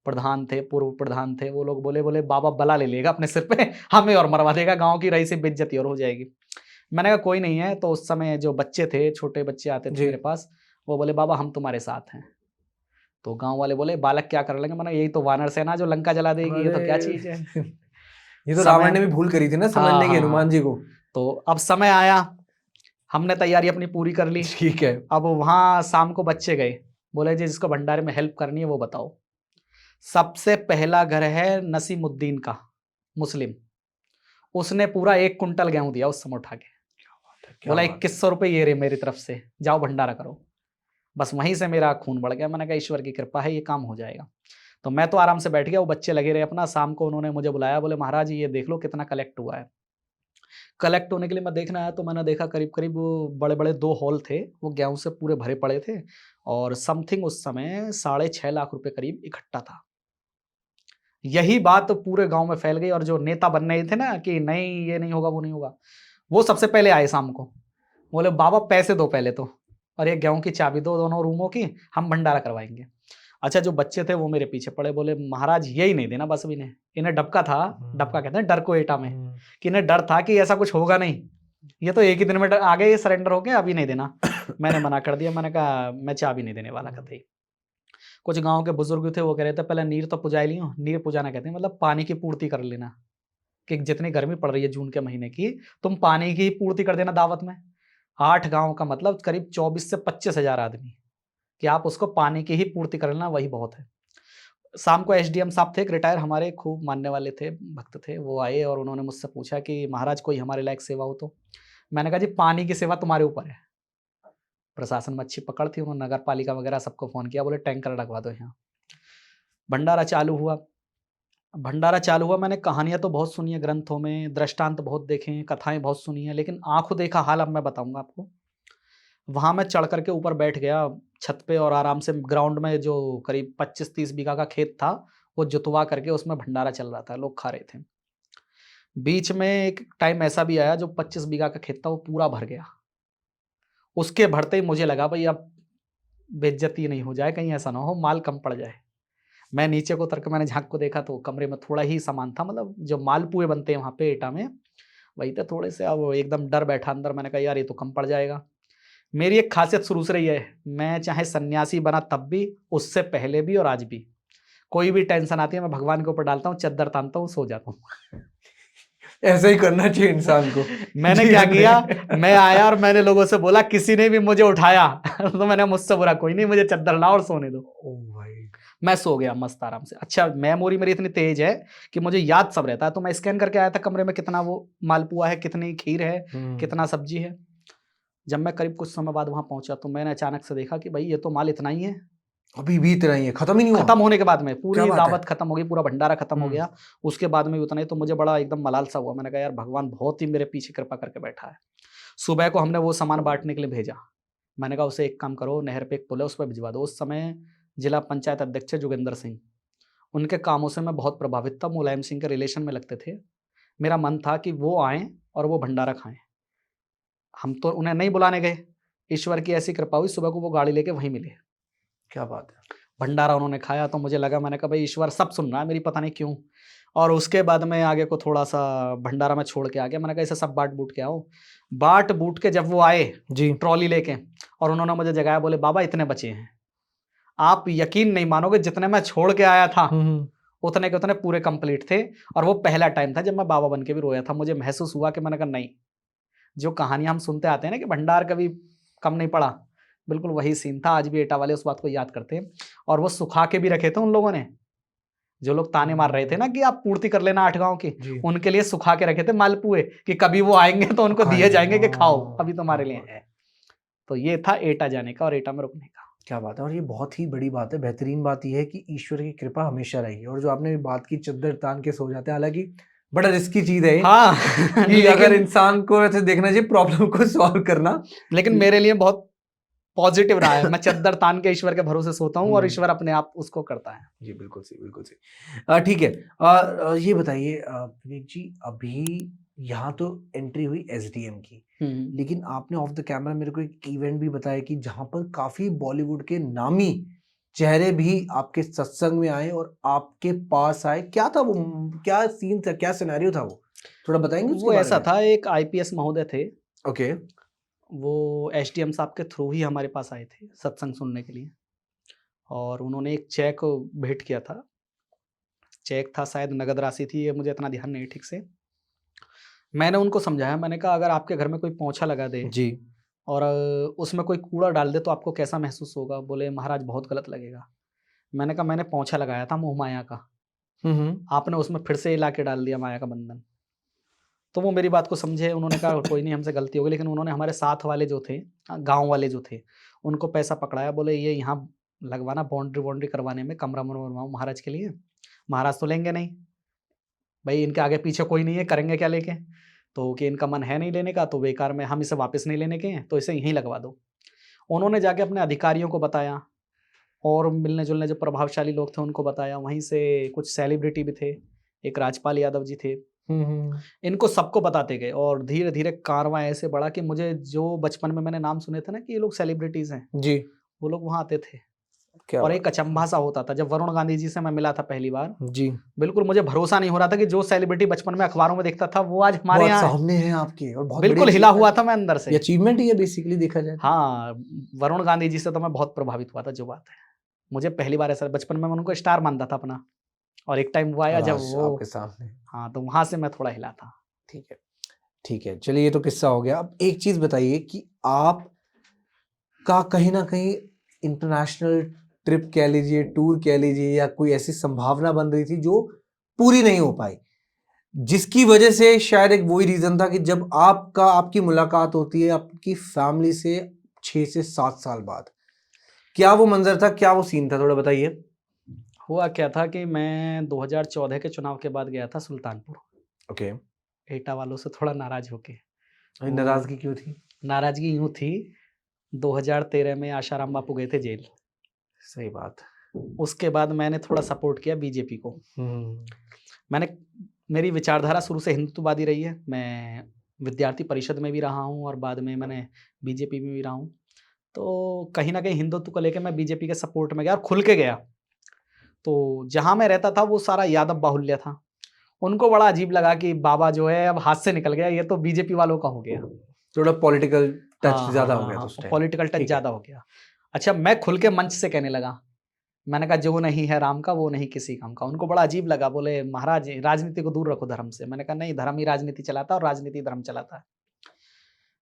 प्रधान थे, पूर्व प्रधान थे, वो लोग बोले बाबा बला ले लेगा अपने सिर पे, हमें और मरवा देगा, गाँव की रईसी बेइज्जती और हो जाएगी। मैंने कहा कोई नहीं है। तो उस समय जो बच्चे थे, छोटे बच्चे आते थे जी। मेरे पास, वो बोले बाबा हम तुम्हारे साथ हैं। तो गाँव वाले बोले बालक क्या कर लेंगे? मैंने यही तो वानर सेना जो लंका जला देगी, ये तो क्या चीज़ है? अरे! ये तो समय रावण ने भी भूल करी थी ना हाँ, समझने की हनुमान हाँ। जी को। तो अब समय आया, हमने तैयारी अपनी पूरी कर ली। ठीक है। अब वहाँ शाम को बच्चे गए, बोले जी जिसको भंडारे में हेल्प करनी है वो बताओ। सबसे पहला घर है नसीमुद्दीन का, मुस्लिम। उसने पूरा 1 कुंटल गेहूँ दिया उस समय उठा के। क्या बोला बात है! 2100 रुपए ये रहे मेरी तरफ से, जाओ भंडारा करो। बस वहीं से मेरा खून बढ़ गया। मैंने कहा ईश्वर की कृपा है, ये काम हो जाएगा। तो मैं तो आराम से बैठ गया, वो बच्चे लगे रहे अपना। शाम को उन्होंने मुझे बुलाया, बोले महाराज ये देख लो कितना कलेक्ट हुआ है। कलेक्ट होने के लिए मैं देखने आया तो मैंने देखा करीब-करीब बड़े-बड़े 2 हॉल थे, वो गेहूँ से पूरे भरे पड़े थे और समथिंग उस समय 6.5 लाख रुपए करीब इकट्ठा था। यही बात पूरे गाँव में फैल गई और जो नेता बन रहे थे ना कि नहीं ये नहीं होगा, वो नहीं होगा, वो सबसे पहले आए शाम को। बोले बाबा पैसे दो पहले तो और ये गेहूँ की चाबी दो दोनों रूमों की, हम भंडारा करवाएँगे। अच्छा जो बच्चे थे वो मेरे पीछे पड़े बोले महाराज यही नहीं देना बस अब इन्हें। इन्हें डबका था, डबका कहते हैं डर को एटा में, कि इन्हें डर था कि ऐसा कुछ होगा नहीं। ये तो एक ही दिन में आ गए, ये सरेंडर हो गए, अभी नहीं देना। मैंने मना कर दिया, मैंने कहा मैं चाबी नहीं देने वाला कतई। कुछ गाँव के बुजुर्ग थे वो कह रहे थे पहले नीर तो पुजाई लियो, नीर पुजाना कहते हैं मतलब पानी की पूर्ति कर लेना, कि जितनी गर्मी पड़ रही है जून के महीने की, तुम पानी की पूर्ति कर देना दावत में। 8 गाँव का मतलब करीब 24 से 25,000 आदमी, कि आप उसको पानी की ही पूर्ति कर लेना वही बहुत है। शाम को एसडीएम साहब थे एक रिटायर हमारे खूब मानने वाले थे, भक्त थे, वो आए और उन्होंने मुझसे पूछा कि महाराज कोई हमारे लायक सेवा हो तो? मैंने कहा जी पानी की सेवा तुम्हारे ऊपर है। प्रशासन में अच्छी पकड़ थी, उन्होंने नगर पालिका वगैरह सबको फ़ोन किया, बोले टैंकर लगवा दो यहाँ। भंडारा चालू हुआ। भंडारा चालू हुआ, मैंने कहानियाँ तो बहुत सुनी है ग्रंथों में, दृष्टांत बहुत देखे हैं, कथाएँ बहुत सुनी हैं, लेकिन आँखों देखा हाल अब मैं बताऊँगा आपको। वहाँ मैं चढ़ कर के ऊपर बैठ गया छत पे और आराम से ग्राउंड में जो करीब 25-30 बीघा का खेत था, वो जुतवा करके उसमें भंडारा चल रहा था, लोग खा रहे थे। बीच में एक टाइम ऐसा भी आया जो 25 बीघा का खेत था वो पूरा भर गया। उसके भरते ही मुझे लगा भई अब बेइज्जती नहीं हो जाए, कहीं ऐसा ना हो माल कम पड़ जाए। मैं नीचे को उतर के मैंने झाँक को देखा तो कमरे में थोड़ा ही सामान था, मतलब जो मालपुए बनते हैं वहाँ पे एटा में, वही थे थोड़े से। अब एकदम डर बैठा अंदर, मैंने कहा यार ये तो कम पड़ जाएगा। मेरी एक खासियत शुरू से रही है, मैं चाहे सन्यासी बना तब भी, उससे पहले भी और आज भी, कोई भी टेंशन आती है मैं भगवान के ऊपर डालता हूँ, चद्दर तानता हूँ, सो जाता हूँ। ऐसा ही करना चाहिए इंसान को। मैंने क्या किया, मैं आया और मैंने लोगों से बोला किसी ने भी मुझे उठाया तो मैंने मुझसे बुरा कोई नहीं, मुझे चद्दर लाओ और सोने दो। ओ भाई। मैं सो गया मस्त आराम से। अच्छा मेमोरी मेरी इतनी तेज है कि मुझे याद सब रहता है, तो मैं स्कैन करके आया था कमरे में कितना वो मालपुआ है, कितनी खीर है, कितना सब्जी है। जब मैं करीब कुछ समय बाद वहाँ पहुँचा तो मैंने अचानक से देखा कि भाई ये तो माल इतना ही है। अभी भी इतना ही है, खत्म ही नहीं हुआ? खत्म होने के बाद में क्या पूरी बात दावत है? खत्म हो गई, पूरा भंडारा खत्म हो गया, उसके बाद में भी उतना ही। तो मुझे बड़ा एकदम मलाल सा हुआ, मैंने कहा यार भगवान बहुत ही मेरे पीछे कृपा करके बैठा है। सुबह को हमने वो सामान बाँटने के लिए भेजा। मैंने कहा उसे एक काम करो, नहर पे एक पुल है उस पे भिजवा दो। उस समय जिला पंचायत अध्यक्ष है जोगेंद्र सिंह, उनके कामों से मैं बहुत प्रभावित था, मुलायम सिंह के रिलेशन में लगते थे। मेरा मन था कि वो आएँ और वो भंडारा खाएँ। हम तो उन्हें नहीं बुलाने गए, ईश्वर की ऐसी कृपा हुई सुबह को वो गाड़ी लेके वहीं मिले। क्या बात है? भंडारा उन्होंने खाया तो मुझे लगा, मैंने कहा भाई ईश्वर सब सुन रहा है मेरी, पता नहीं क्यों। और उसके बाद में आगे को थोड़ा-सा भंडारा में छोड़ के आ गया, मैंने कहा इसे सब बाँट-बूट के आओ। बाँट-बूट के जब वो आए जी। ट्रॉली लेके और उन्होंने मुझे जगाया, बोले बाबा इतने बचे हैं। आप यकीन नहीं मानोगे जितने मैं छोड़ के आया था, उतने के उतने पूरे कंप्लीट थे। और वो पहला टाइम था जब मैं बाबा बन के भी रोया था। मुझे महसूस हुआ कि मैंने कहा नहीं, जो कहानियाँ हम सुनते आते हैं ना कि भंडार कभी कम नहीं पड़ा, बिल्कुल वही सीन था। आज भी एटा वाले उस बात को याद करते हैं और वो सुखा के भी रखे थे उन लोगों ने। जो लोग ताने मार रहे थे ना कि आप पूर्ति कर लेना 8 गाँव की, जी। उनके लिए सुखा के रखे थे मालपुए कि कभी वो आएँगे तो उनको दिए खाएंगे। जाएँगे कि खाओ, हाँ, अभी तुम्हारे लिए हाँ। है। तो ये था एटा जाने का और एटा में रुकने का। क्या बात है! और ये बहुत ही बड़ी बात है, बेहतरीन बात ये है कि ईश्वर की कृपा हमेशा रहेगी। और जो आपने बात की चद्दर तान के सो जाते हैं, हालाँकि बड़ा रिस्की चीज़ है ये, हाँ कि अगर लेकिन इंसान को ऐसे देखना चाहिए प्रॉब्लम को सॉल्व करना। लेकिन मेरे लिए बहुत पॉजिटिव रहा है। मैं चद्दर तान के ईश्वर के भरोसे सोता हूँ और ईश्वर अपने आप उसको करता है। जी, बिल्कुल सही, बिल्कुल सही। ठीक है। ये बताइए विवेक जी, अभी यहाँ तो एंट्री हुई एसडीएम की, हुँ। लेकिन आपने ऑफ द कैमरा मेरे को एक इवेंट भी बताया कि जहाँ पर काफ़ी बॉलीवुड के नामी चेहरे भी आपके सत्संग में आए और आपके पास आए। क्या था वो? क्या सीन था? क्या सिनेरियो था वो? थोड़ा बताएँगे उसके वो बारे ऐसा में? था, एक आईपीएस महोदय थे, ओके। वो एसडीएम साहब के थ्रू ही हमारे पास आए थे सत्संग सुनने के लिए और उन्होंने एक चेक भेंट किया था। चेक था शायद नगद राशि थी, ये मुझे इतना ध्यान नहीं ठीक से। मैंने उनको समझाया, मैंने कहा अगर आपके घर में कोई पोंछा लगा दे जी। और उसमें कोई कूड़ा डाल दे तो आपको कैसा महसूस होगा? बोले महाराज बहुत गलत लगेगा। मैंने कहा मैंने पोंछा लगाया था मोह माया का, आपने उसमें फिर से ला के डाल दिया माया का बंधन। तो वो मेरी बात को समझे, उन्होंने कहा कोई नहीं हमसे गलती हो गई, लेकिन उन्होंने हमारे साथ वाले जो थे गाँव वाले जो थे, उनको पैसा पकड़ाया, बोले ये यहाँ लगवाना बाउंड्री-वाउंड्री करवाने में, कमरा-वमरा बनवाओ महाराज के लिए। महाराज तो लेंगे नहीं, भई इनके आगे पीछे कोई नहीं है, करेंगे क्या लेके? तो कि इनका मन है नहीं लेने का, तो बेकार में हम इसे वापस नहीं लेने के हैं, तो इसे यहीं लगवा दो। उन्होंने जाके अपने अधिकारियों को बताया और मिलने-जुलने जो प्रभावशाली लोग थे उनको बताया, वहीं से कुछ सेलिब्रिटी भी थे, एक राजपाल यादव जी थे। इनको सबको बताते गए और धीरे-धीरे कारवां ऐसे बढ़ा कि मुझे जो बचपन में मैंने नाम सुने थे ना कि ये लोग सेलिब्रिटीज़ हैं, जी, वो लोग वहाँ आते थे। क्या और बात एक अचंभा सा होता था, जब वरुण गांधी जी से मैं मिला था पहली बार, जी, बिल्कुल मुझे भरोसा नहीं हो रहा था कि जो सेलिब्रिटी बचपन में अखबारों में देखता था, वो आज वो हमारे आज यहाँ है। सामने है आपके और बहुत बड़ी बिल्कुल हिला हुआ अचीवमेंट था मैं अंदर ये से। अचीवमेंट ही है बेसिकली देखा जाए तो। हाँ, वरुण गांधी जी से तो मैं बहुत प्रभावित हुआ था, जो बात है। मुझे पहली बार ऐसा बचपन में मैं उनको स्टार मानता था अपना और एक टाइम वो आया और जब आज वो आपके सामने। हाँ, तो वहाँ से मैं थोड़ा हिला था। ठीक है, ठीक है। चलिए ये तो किस्सा हो गया। अब एक चीज़ बताइए कि आपका कहीं न कहीं इंटरनेशनल ट्रिप कह लीजिए, टूर कह लीजिए या कोई ऐसी संभावना बन रही थी जो पूरी नहीं हो पाई। जिसकी वजह से शायद एक वही रीज़न था कि जब आपकी मुलाकात होती है आपकी फैमिली से 6 से 7 साल बाद। क्या वो मंज़र था? क्या वो सीन था? थोड़ा बताइए। हुआ क्या था कि मैं 2014 के चुनाव के बाद गया था सुल्तानपुर, ओके। एटा वालों से थोड़ा नाराज़ होके। वो नाराज़गी क्यों थी? नाराज़गी यूँ थी, 2013 में आशाराम बापू गए थे जेल। सही बात। उसके बाद मैंने थोड़ा सपोर्ट किया बीजेपी को। हुँ। मैंने मेरी विचारधारा शुरू से हिंदुत्ववादी रही है। मैं विद्यार्थी परिषद में भी रहा हूँ और बाद में मैंने बीजेपी में भी रहा हूँ। तो कहीं न कहीं हिंदुत्व को लेके मैं बीजेपी के सपोर्ट में गया और खुल के गया। तो जहाँ मैं रहता था वो सारा यादव बाहुल्य था। उनको बड़ा अजीब लगा कि बाबा जो है अब हाथ से निकल गया, ये तो बीजेपी वालों का हो गया। थोड़ा पॉलिटिकल टच हाँ, हाँ, ज़्यादा हो हाँ, गया था हाँ, उस टाइम। पॉलिटिकल टच ठीक है। ज़्यादा हो गया। अच्छा मैं खुल के मंच से कहने लगा। मैंने कहा जो नहीं है राम का वो नहीं किसी काम का। उनको बड़ा अजीब लगा, बोले महाराज राजनीति को दूर रखो धर्म से। मैंने कहा नहीं, धर्म ही राजनीति चलाता है और राजनीति धर्म चलाता है।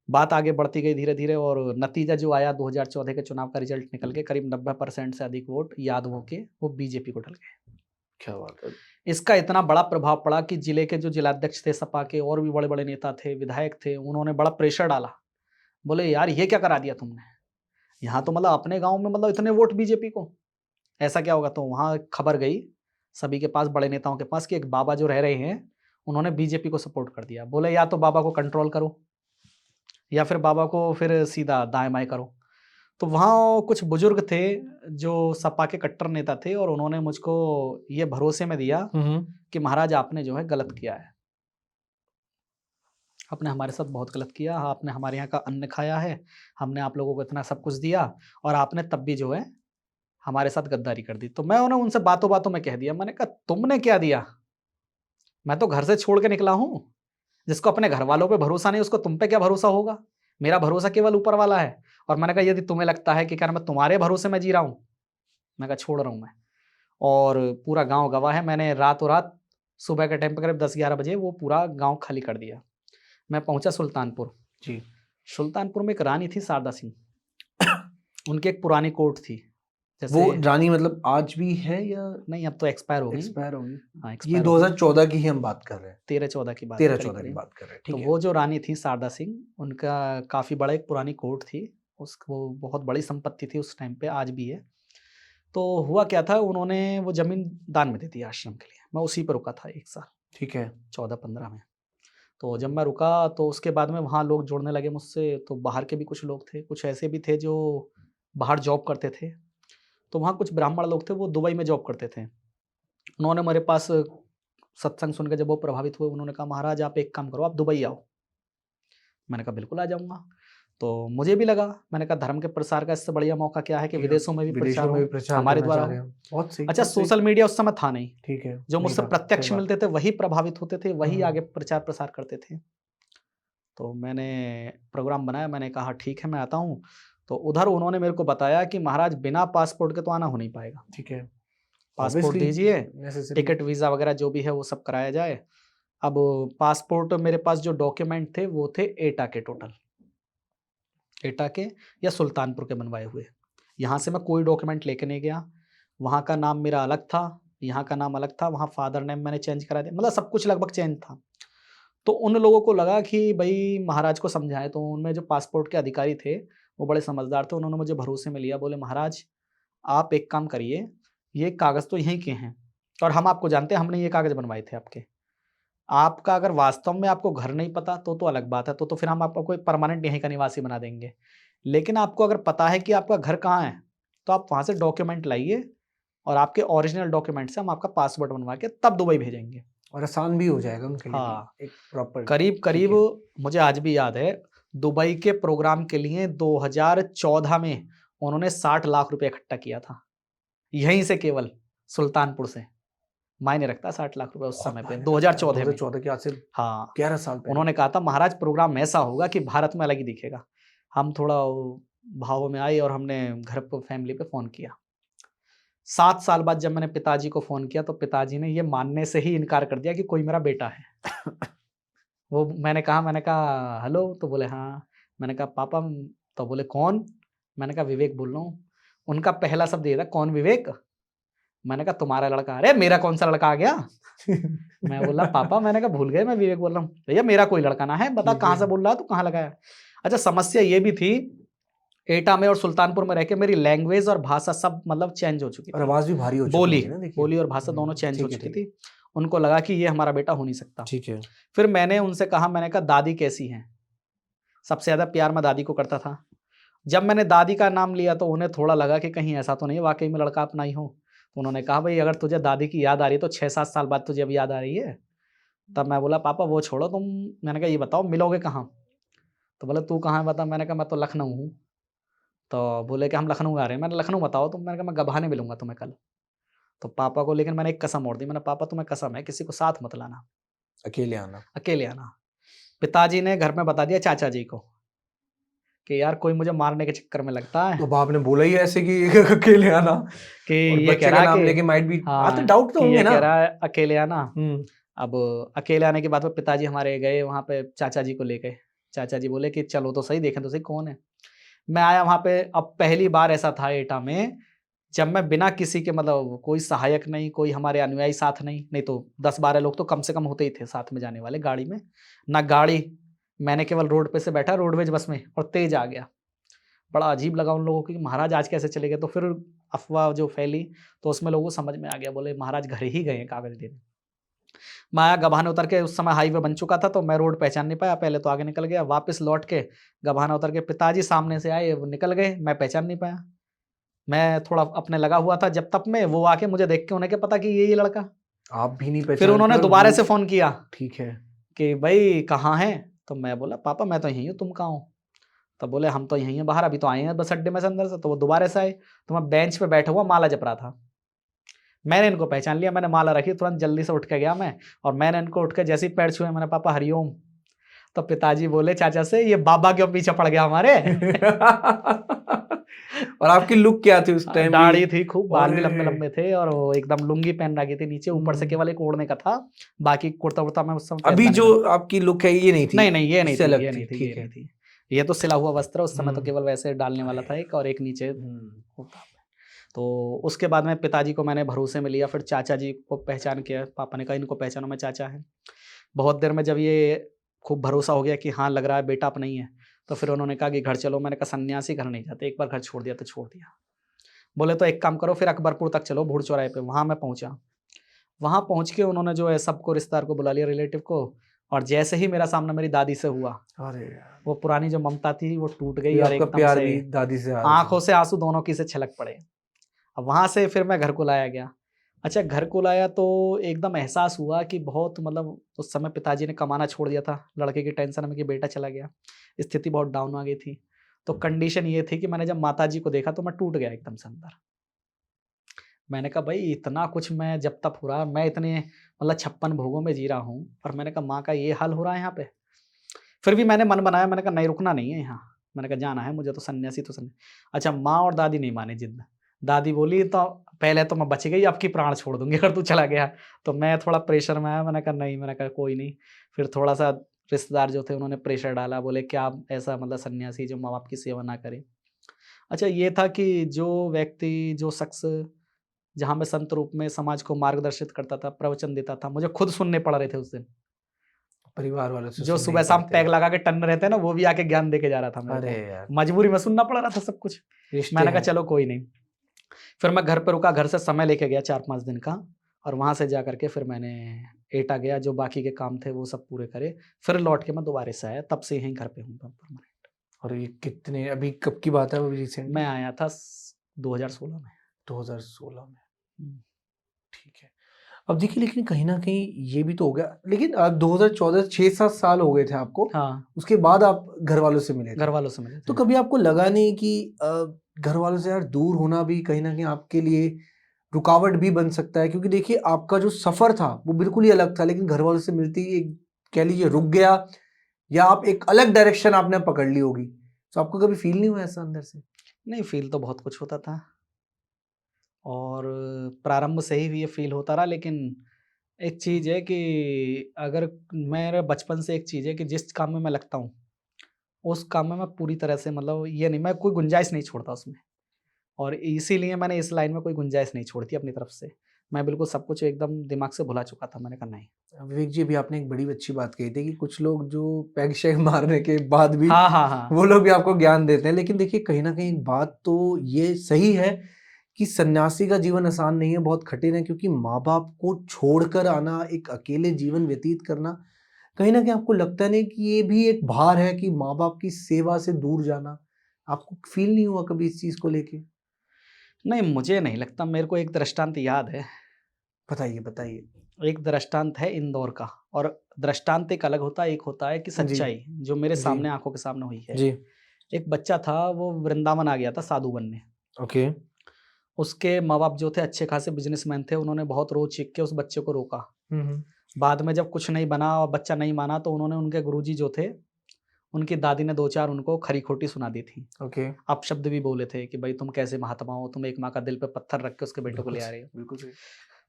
बात आगे बढ़ती गई धीरे-धीरे और नतीजा जो आया 2014 के चुनाव का रिजल्ट निकल के करीब 90% से अधिक वोट यादवों के वो बीजेपी को डल गए। क्या बात है। इसका इतना बड़ा प्रभाव पड़ा कि जिले के जो जिलाध्यक्ष थे सपा के और भी बड़े-बड़े नेता थे, विधायक थे, उन्होंने बड़ा प्रेशर डाला। बोले यार ये क्या करा दिया तुमने? यहाँ तो मतलब अपने गाँव में मतलब इतने वोट बीजेपी को, ऐसा क्या होगा? तो वहाँ खबर गई सभी के पास, बड़े नेताओं के पास कि एक बाबा जो रह रहे हैं, उन्होंने बीजेपी को सपोर्ट कर दिया। बोले या तो बाबा को कंट्रोल करो या फिर बाबा को फिर सीधा दाएँ-बाएँ करो। तो वहाँ कुछ बुजुर्ग थे जो सपा के कट्टर नेता थे और उन्होंने मुझको ये भरोसे में दिया हुँ, हुँ। कि महाराज आपने जो है गलत किया है। आपने हमारे साथ बहुत गलत किया, आपने हमारे यहाँ का अन्न खाया है, हमने आप लोगों को इतना सब कुछ दिया और आपने तब भी जो है हमारे साथ गद्दारी कर दी। तो मैं उन्हें उनसे बातों-बातों में कह दिया, मैंने कहा तुमने क्या दिया? मैं तो घर से छोड़ के निकला हूँ। जिसको अपने घरवालों पे भरोसा नहीं उसको तुम पे क्या भरोसा होगा? मेरा भरोसा केवल ऊपर वाला है। और मैंने कहा यदि तुम्हें लगता है कि क्या मैं तुम्हारे भरोसे में जी रहा हूँ, मैं कहा छोड़ रहा हूँ मैं। और पूरा गाँव गवाह है, मैंने रातों-रात सुबह के टाइम पे करीब 10-11 बजे वो पूरा गाँव खाली कर दिया। मैं पहुँचा सुल्तानपुर। जी। सुल्तानपुर में एक रानी थी शारदा सिंह, उनकी एक पुरानी कोर्ट थी। वो जैसे रानी मतलब आज भी है या नहीं अब तो एक्सपायर हो गई। एक्सपायर हो गई? हाँ, ये एक्सपायर हो गई। 2014 की ही हम बात कर रहे हैं। 13-14 की बात है 13-14 की करीब-करीब। बात कर रहे हैं, तो ठीक है। वो जो रानी थी शारदा सिंह, उनका काफ़ी बड़ा एक पुरानी कोर्ट थी। वो बहुत बड़ी संपत्ति थी उस टाइम पे, आज भी है। तो हुआ क्या था, उन्होंने वो ज़मीन दान में दे दी आश्रम के लिए। मैं उसी पे रुका था 1 साल, ठीक है। 14-15 में। तो जब मैं रुका तो उसके बाद में वहाँ लोग जुड़ने लगे मुझसे, तो बाहर के भी कुछ लोग थे, कुछ ऐसे भी थे जो बाहर जॉब करते थे। तो वहाँ कुछ ब्राह्मण लोग थे, वो दुबई में जॉब करते थे। उन्होंने मेरे पास सत्संग सुन के जब वो प्रभावित हुए, उन्होंने कहा महाराज आप एक काम करो, आप दुबई आओ। मैंने कहा बिल्कुल आ जाऊँगा। तो मुझे भी लगा, मैंने कहा धर्म के प्रसार का इससे बढ़िया मौका क्या है कि विदेशों में भी प्रचार हो, हमारे करना द्वारा चाह रहे हो। हैं। बहुत सही, अच्छा बहुत सही। सोशल मीडिया उस समय था नहीं। ठीक है, जो नहीं मुझसे था, प्रत्यक्ष सही बात। मिलते थे वही प्रभावित होते थे, वही हुँ, आगे प्रचार प्रसार करते थे। तो मैंने प्रोग्राम बनाया, मैंने कहा ठीक है मैं आता हूँ। तो उधर उन्होंने मेरे को बताया कि महाराज बिना पासपोर्ट के तो आना हो नहीं पाएगा। ठीक है। पासपोर्ट ऑब्वियसली दीजिए, नेसेसरी। टिकट, वीज़ा वगैरह जो भी है वो सब कराया जाए। अब पासपोर्ट मेरे पास जो डॉक्यूमेंट थे वो थे एटा के टोटल। एटा के या सुल्तानपुर के बनवाए हुए। यहाँ से मैं कोई डॉक्यूमेंट लेके नहीं गया। वहाँ का नाम मेरा अलग था, यहाँ का नाम अलग था, वहाँ फादर नेम मैंने चेंज करा दिया, मतलब सब कुछ लगभग चेंज था। तो उन लोगों को लगा कि भई महाराज को समझाएँ, तो उनमें जो पासपोर्ट के अधिकारी थे, वो बड़े समझदार थे, उन्होंने मुझे भरोसे में लिया, बोले महाराज आप एक काम करिए, ये कागज़ तो यहीं के हैं और हम आपको जानते हैं, हमने ये कागज़ बनवाए थे आपके। आपका अगर वास्तव में आपको घर नहीं पता तो अलग बात है, तो फिर हम आपको कोई परमानेंट यहीं का निवासी बना देंगे। लेकिन आपको अगर पता है कि आपका घर कहाँ है, तो आप वहाँ से डॉक्यूमेंट लाइए और आपके ओरिजिनल डॉक्यूमेंट से हम आपका पासपोर्ट बनवा के तब दुबई भेजेंगे। और आसान भी हो जाएगा उनके लिए भी, हाँ। एक प्रॉपर। करीब मुझे आज भी याद है, दुबई के प्रोग्राम के लिए 2014 में उन्होंने 60 लाख रुपए इकट्ठा किया था, यहीं से केवल सुल्तानपुर से। मायने रखता 60 लाख रुपए उस समय पे, 2014 में। 2014 के आज से हाँ, 11 साल पहले। उन्होंने कहा था महाराज प्रोग्राम ऐसा होगा कि भारत में अलग ही दिखेगा। हम थोड़ा भावों में आए और हमने घर पे फैमिली पे फ़ोन किया। 7 साल बाद जब मैंने पिताजी को फ़ोन किया तो पिताजी ने ये मानने से ही इनकार कर दिया कि कोई मेरा बेटा है। वो मैंने कहा हेलो, तो बोले हाँ। मैंने कहा पापा, तो बोले कौन? मैंने कहा विवेक बोल रहा हूँ। उनका पहला शब्द ये था, कौन विवेक? मैंने कहा तुम्हारा लड़का। अरे मेरा कौन सा लड़का आ गया? मैं बोला पापा, मैंने कहा भूल गए, मैं विवेक बोल रहा हूँ। भैया मेरा कोई लड़का ना है, बता कहाँ से बोल रहा है, तू कहाँ लगाया? अच्छा, समस्या ये भी थी, एटा में और सुल्तानपुर में रह के मेरी लैंग्वेज और भाषा सब मतलब चेंज हो चुकी और थी। आवाज भी भारी हो चुकी थी ना, देखिए। बोली और भाषा दोनों चेंज हो ठीक है, चुकी ठीक है। थी। उनको लगा कि ये हमारा बेटा हो नहीं सकता। ठीक है। फिर मैंने उनसे कहा, मैंने कहा दादी कैसी हैं? सबसे ज़्यादा प्यार मैं दादी को करता था। जब मैंने दादी का नाम लिया तो उन्हें थोड़ा लगा कि कहीं ऐसा तो नहीं वाकई में लड़का अपना ही हो। तो उन्होंने कहा भाई अगर तुझे दादी की याद आ रही है तो 6-7 साल बाद तुझे अब याद आ रही है? तब मैं बोला पापा वो छोड़ो तुम, मैंने कहा ये बताओ मिलोगे कहाँ? तो बोले तू कहाँ है बता? मैंने कहा मैं तो लखनऊ हूँ। तो बोले कि हम लखनऊ आ रहे हैं। मैंने लखनऊ बताओ तो, मैंने कहा मैं गभाने मिलूंगा तुम्हें कल। तो पापा को लेकिन मैंने एक कसम और दी, मैंने पापा तुम्हें कसम है किसी को साथ मत लाना, अकेले आना। अकेले आना। पिताजी ने घर में बता दिया चाचा जी को कि यार कोई मुझे मारने के चक्कर में लगता है, तो बाप ने बोला ही ऐसे कि अकेले आना, कि और ये बच्चे कह का रहा नाम कि लेके माइट भी आते, हाँ, डाउट तो कि होंगे ये ना। कह रहा है अकेले आना। हम्म। अब अकेले आने के बाद में पिताजी हमारे गए वहाँ पे, चाचा जी को ले गए। चाचा जी बोले कि चलो तो सही, देखें तो सही कौन है। मैं आया वहाँ पे, अब पहली बार ऐसा था एटा में जब मैं बिना किसी के, मतलब कोई सहायक नहीं, कोई हमारे अनुयायी साथ नहीं तो 10-12 लोग तो कम से कम होते ही थे साथ में जाने वाले गाड़ी में। ना गाड़ी, मैंने केवल रोड पे से बैठा रोडवेज बस में और तेज आ गया। बड़ा अजीब लगा उन लोगों को कि महाराज आज कैसे चले गए? तो फिर अफ़वाह जो फैली तो उसमें लोगों को समझ में आ गया, बोले महाराज घर ही गए हैं कागज़ देने। मैं आया गभाना उतर के, उस समय हाईवे बन चुका था तो मैं रोड पहचान नहीं पाया, पहले तो आगे निकल गया, वापस लौट के गभाना उतर के पिताजी सामने से आए, वो निकल गए, मैं पहचान नहीं पाया। मैं थोड़ा अपने लगा हुआ था जब तक में, वो आके मुझे देख के उन्हें क्या पता कि ये लड़का। आप भी नहीं फिर पहचान उन्होंने पाए और दोबारा वो- से फ़ोन किया ठीक है। कि भाई कहाँ हैं? तो मैं बोला पापा मैं तो यहीं हूँ, तुम कहाँ हो? तब बोले हम तो यहीं हैं बाहर, अभी तो आए हैं बस अड्डे में से अंदर से। तो वो दोबारा से आए, तो मैं बेंच पे बैठा हुआ माला जप रहा था। मैंने इनको पहचान लिया, मैंने माला रखी, तुरंत जल्दी से उठ के गया मैं, और मैंने इनको उठ के जैसे ही पैर छुए मैंने पापा हरिओम। तो पिताजी बोले चाचा से, ये बाबा क्यों पीछे पड़ गया हमारे? और आपकी लुक क्या थी उस टाइम? दाढ़ी थी खूब, बाल भी अरे! लंबे लंबे थे और वो एकदम लुंगी पहन रखी थी नीचे, ऊपर से केवल एक ओढ़ने का था, बाकी कुर्ता वुर्ता मैं उस समय अभी पहनता जो नहीं था। आपकी लुक है ये नहीं थी? नहीं ये नहीं इससे थी, अलग ये थी, नहीं थी, ये ठीक नहीं है। थी। ये तो सिला हुआ वस्त्र, उस समय तो हम्म। केवल वैसे डालने वाला था एक, और एक नीचे होता। तो उसके बाद में पिताजी को मैंने भरोसे में लिया, फिर चाचा जी को पहचान किया, पापा ने कहा इनको पहचानो मैं चाचा है। बहुत देर में जब ये खूब भरोसा हो गया कि हाँ लग रहा है बेटा अपना ही है, तो फिर उन्होंने कहा कि घर चलो। मैंने कहा सन्यासी घर नहीं जाते, एक बार घर छोड़ दिया तो छोड़ दिया। बोले तो एक काम करो फिर अकबरपुर तक चलो, भूड़ चौराहे पे। वहाँ मैं पहुँचा, वहाँ पहुँच के उन्होंने जो है सबको, रिश्तेदार को बुला लिया, रिलेटिव को, और जैसे ही मेरा सामना मेरी दादी से हुआ, अरे यार, वो पुरानी जो ममता थी वो टूट गई ये और आपका एकदम प्यार से भी दादी से आ रहा आंखों से आंसू दोनों की से छलक पड़े। अब वहाँ से फिर मैं घर को लाया गया। अच्छा, घर को लाया तो एकदम एहसास हुआ कि बहुत, मतलब उस समय पिताजी ने कमाना छोड़ दिया था लड़के की टेंशन में कि बेटा चला गया, स्थिति बहुत डाउन आ गई थी। तो कंडीशन ये थी कि मैंने जब माताजी को देखा तो मैं टूट गया एकदम से अंदर। मैंने कहा भाई इतना कुछ मैं जब तक हो रहा, मैं इतने मतलब 56 भोगों में जी रहा हूँ, और मैंने कहा माँ का ये हाल हो रहा है यहाँ पे। फिर भी मैंने मन बनाया, मैंने कहा नहीं रुकना नहीं है यहाँ, मैंने कहा जाना है मुझे तो, सन्यासी तो सन्यासी। अच्छा, माँ और दादी नहीं माने जिद। दादी बोली तो पहले तो मैं बच गई, अब की प्राण छोड़ दूंगी अगर तू चला गया। तो मैं थोड़ा प्रेशर में आया, मैंने कहा नहीं, मैंने कहा कोई नहीं। फिर थोड़ा सा रिश्तेदार जो थे उन्होंने प्रेशर डाला, बोले क्या ऐसा मतलब सन्यासी जो माँ बाप की सेवा ना करे। अच्छा, ये था कि जो व्यक्ति, जो शख्स जहाँ मैं संत रूप में समाज को मार्गदर्शित करता था, प्रवचन देता था, मुझे खुद सुनने पड़ रहे थे उस दिन। परिवार वालों से जो सुन सुबह नहीं शाम पाते। पैग लगा के टन रहते हैं ना, वो भी आके ज्ञान दे के जा रहा था मेरे अरे को। यार, मजबूरी में सुनना पड़ रहा था सब कुछ। रिश्ते मैंने कहा हैं। चलो कोई नहीं। फिर मैं घर पे रुका, घर से समय लेके गया 4-5 दिन का, और वहाँ से जा करके फिर मैंने एटा गया, जो बाकी के काम थे वो सब पूरे करे, फिर लौट के मैं दोबारा से आया, तब से यहीं घर पे हूँ मैं परमानेंट। और ये कितने अभी कब की बात है वो रिसेंटली? मैं आया था 2016 में। 2016 में। हम्म, ठीक है। अब देखिए लेकिन कहीं न कहीं ये भी तो हो गया, लेकिन 2014 6-7 साल हो गए थे आपको, हाँ, उसके बाद आप घरवालों से मिले घर थे। वालों से मिले तो थे। कभी आपको लगा नहीं कि घरवालों से यार दूर होना भी कहीं न कहीं आपके लिए रुकावट भी बन सकता है? क्योंकि देखिए आपका जो सफ़र था वो बिल्कुल ही अलग था, लेकिन घरवालों से मिलते ही एक कह लीजिए रुक गया या आप एक अलग डायरेक्शन आपने पकड़ ली होगी। तो आपको कभी फ़ील नहीं हुआ ऐसा अंदर से? नहीं, फ़ील तो बहुत कुछ होता था और प्रारंभ से ही ये फ़ील होता रहा, लेकिन एक चीज़ है कि अगर मेरे बचपन से एक चीज़ है कि जिस काम में मैं लगता हूँ, उस काम में मैं पूरी तरह से मतलब ये नहीं, मैं कोई गुंजाइश नहीं छोड़ता उसमें। और इसीलिए मैंने इस लाइन में कोई गुंजाइश नहीं छोड़ी थी अपनी तरफ से। मैं बिल्कुल सब कुछ एकदम दिमाग से भुला चुका था, मैंने कहा नहीं। विवेक जी, अभी आपने एक बड़ी अच्छी बात कही थी कि कुछ लोग जो पैग शैग मारने के बाद भी हाँ, हाँ, हाँ। वो लोग भी आपको ज्ञान देते हैं। लेकिन देखिए कहीं न कहीं एक बात तो ये सही है कि सन्यासी का जीवन आसान नहीं है, बहुत कठिन है क्योंकि माँ-बाप को छोड़कर आना, एक अकेले जीवन व्यतीत करना, कहीं न कहीं आपको लगता नहीं कि ये भी एक भार है कि माँ-बाप की सेवा से दूर जाना? आपको फ़ील नहीं हुआ कभी इस चीज़ को लेके? नहीं, मुझे नहीं लगता, मेरे को एक दृष्टांत याद है। बताइए, बताइए। एक दृष्टांत है इंदौर का, और दृष्टांत एक अलग होता है, एक होता है कि जी, सच्चाई, जो मेरे जी, सामने आँखों के सामने हुई है। जी। एक बच्चा था, वो वृंदावन आ गया था साधु बनने। ओके। उसके माँ-बाप जो थे अच्छे खासे बिज़नेसमैन थे, उन्होंने बहुत रोज़-चीख के उस बच्चे को रोका। हुँ, हुँ। बाद में जब कुछ नहीं बना और बच्चा नहीं माना, तो उन्होंने उनके गुरुजी जो थे, उनकी दादी ने 2-4 उनको खरी-खोटी सुना दी थी। ओके। अपशब्द भी बोले थे कि भाई तुम कैसे महात्मा हो, तुम एक माँ का दिल पे पत्थर रख के उसके बेटे को बिल्कुल ले आ सही, रहे हो। बिल्कुल सही।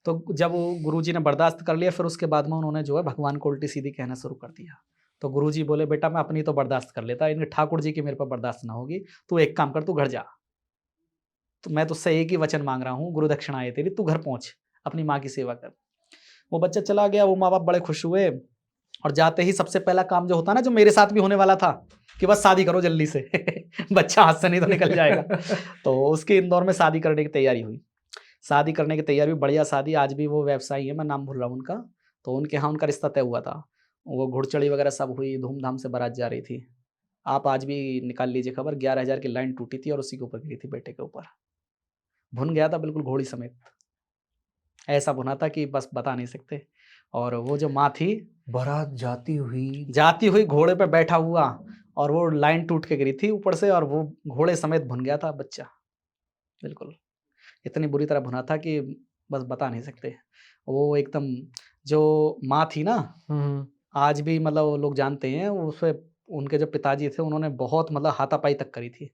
तो जब वो गुरुजी ने बर्दाश्त कर लिया, फिर उसके बाद में उन्होंने जो है भगवान को उल्टी-सीधी कहना शुरू कर दिया। तो गुरुजी बोले, बेटा मैं अपनी तो बर्दाश्त कर लेता, इनके ठाकुर जी की मेरे पे बर्दाश्त ना होगी। तू एक काम कर, तू घर जा। तो मैं तुझसे एक ही वचन माँग रहा हूँ, गुरु दक्षिणा है तेरी, तू घर पहुँच, अपनी माँ की सेवा कर। वो बच्चा चला गया, वो माँ-बाप बड़े खुश हुए, और जाते ही सबसे पहला काम जो होता है ना, जो मेरे साथ भी होने वाला था, कि बस शादी करो जल्दी से बच्चा हाथ से नहीं तो निकल जाएगा। तो उसकी इंदौर में शादी करने की तैयारी हुई। शादी करने की तैयारी हुई, बढ़िया शादी, आज भी वो व्यवसायी है, मैं नाम भूल रहा हूँ उनका। तो उनके यहाँ उनका रिश्ता तय हुआ था। वो घुड़चढ़ी वगैरह सब हुई, धूम-धाम से बारात जा रही थी। आप आज भी निकाल लीजिए खबर, 11,000 की लाइन टूटी थी और उसी के ऊपर गिरी थी, बेटे के ऊपर। भुन गया था बिल्कुल घोड़ी समेत। ऐसा भुना था कि बस बता नहीं सकते। और वो जो माँ थी, बारात जाती हुई। जाती हुई घोड़े पे बैठा हुआ, और वो लाइन टूट के गिरी थी ऊपर से, और वो घोड़े समेत भुन गया था बच्चा, बिल्कुल। इतनी बुरी तरह भुना था कि बस बता नहीं सकते। वो एकदम, जो माँ थी ना, हुँ, हुँ। आज भी मतलब वो लोग जानते हैं, उसपे उनके जो पिताजी थे, उन्होंने बहुत मतलब हाथापाई तक करी थी,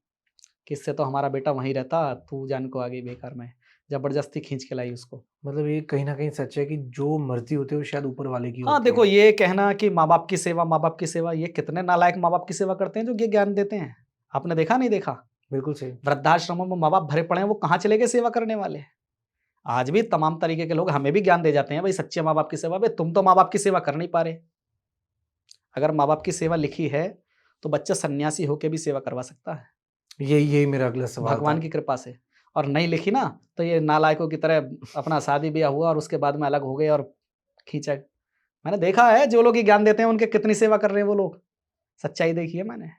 कि इससे तो हमारा बेटा वहीं रहता, तू जान को आ गई बेकार में। ज़बरदस्ती खींच के लाई उसको। मतलब ये कहीं न कहीं सच है कि जो मर्ज़ी होती है वो शायद ऊपर वाले की हाँ, होती देखो है। ये कहना कि माँ-बाप की सेवा, माँ-बाप की सेवा, ये कितने नालायक माँ-बाप की सेवा करते हैं जो ये ज्ञान देते हैं। आपने देखा, नहीं देखा? बिल्कुल सही। वृद्धाश्रमों में माँ-बाप भरे पड़े हैं, वो कहाँ चले गए सेवा करने वाले? आज भी तमाम तरीके के लोग हमें भी ज्ञान दे जाते हैं, भाई सच्चे माँ-बाप की सेवा, बे तुम तो माँ-बाप की सेवा कर नहीं पा रहे। अगर माँ-बाप की सेवा लिखी है, तो बच्चा सन्यासी होके भी सेवा करवा सकता है, यही यही मेरा अगला सवाल था। भगवान की कृपा से। और नहीं लिखी ना, तो ये नालायकों की तरह अपना शादी-ब्याह हुआ और उसके बाद में अलग हो गए और खींचा। मैंने देखा है, जो लोग ये ज्ञान देते हैं, उनके कितनी सेवा कर रहे हैं वो लोग। सच्चाई देखी है मैंने।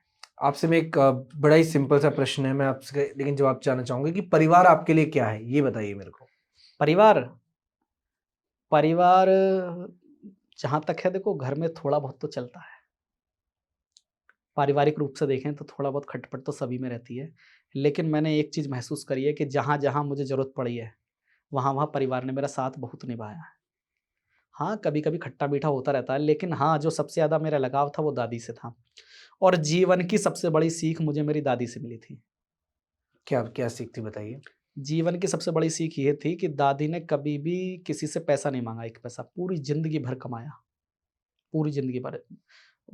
आपसे मैं एक बड़ा ही सिंपल सा प्रश्न है, मैं आपसे लेकिन जवाब चाहना चाहूँगा कि परिवार आपके लिए क्या है? ये बताइए मेरे को। परिवार, परिवार जहाँ तक है, देखो घर में थोड़ा बहुत तो चलता है। पारिवारिक रूप से देखें तो थोड़ा बहुत खटपट तो सभी में रहती है। लेकिन मैंने एक चीज़ महसूस करी है कि जहाँ-जहाँ मुझे ज़रूरत पड़ी है, वहाँ-वहाँ परिवार ने मेरा साथ बहुत निभाया है। हाँ, कभी-कभी खट्टा-मीठा होता रहता है, लेकिन हाँ, जो सबसे ज़्यादा मेरा लगाव था वो दादी से था। और जीवन की सबसे बड़ी सीख मुझे मेरी दादी से मिली थी। क्या क्या सीख थी बताइए? जीवन की सबसे बड़ी सीख ये थी कि दादी ने कभी भी किसी से पैसा नहीं माँगा, 1 पैसा, पूरी ज़िंदगी भर कमाया, पूरी ज़िंदगी भर।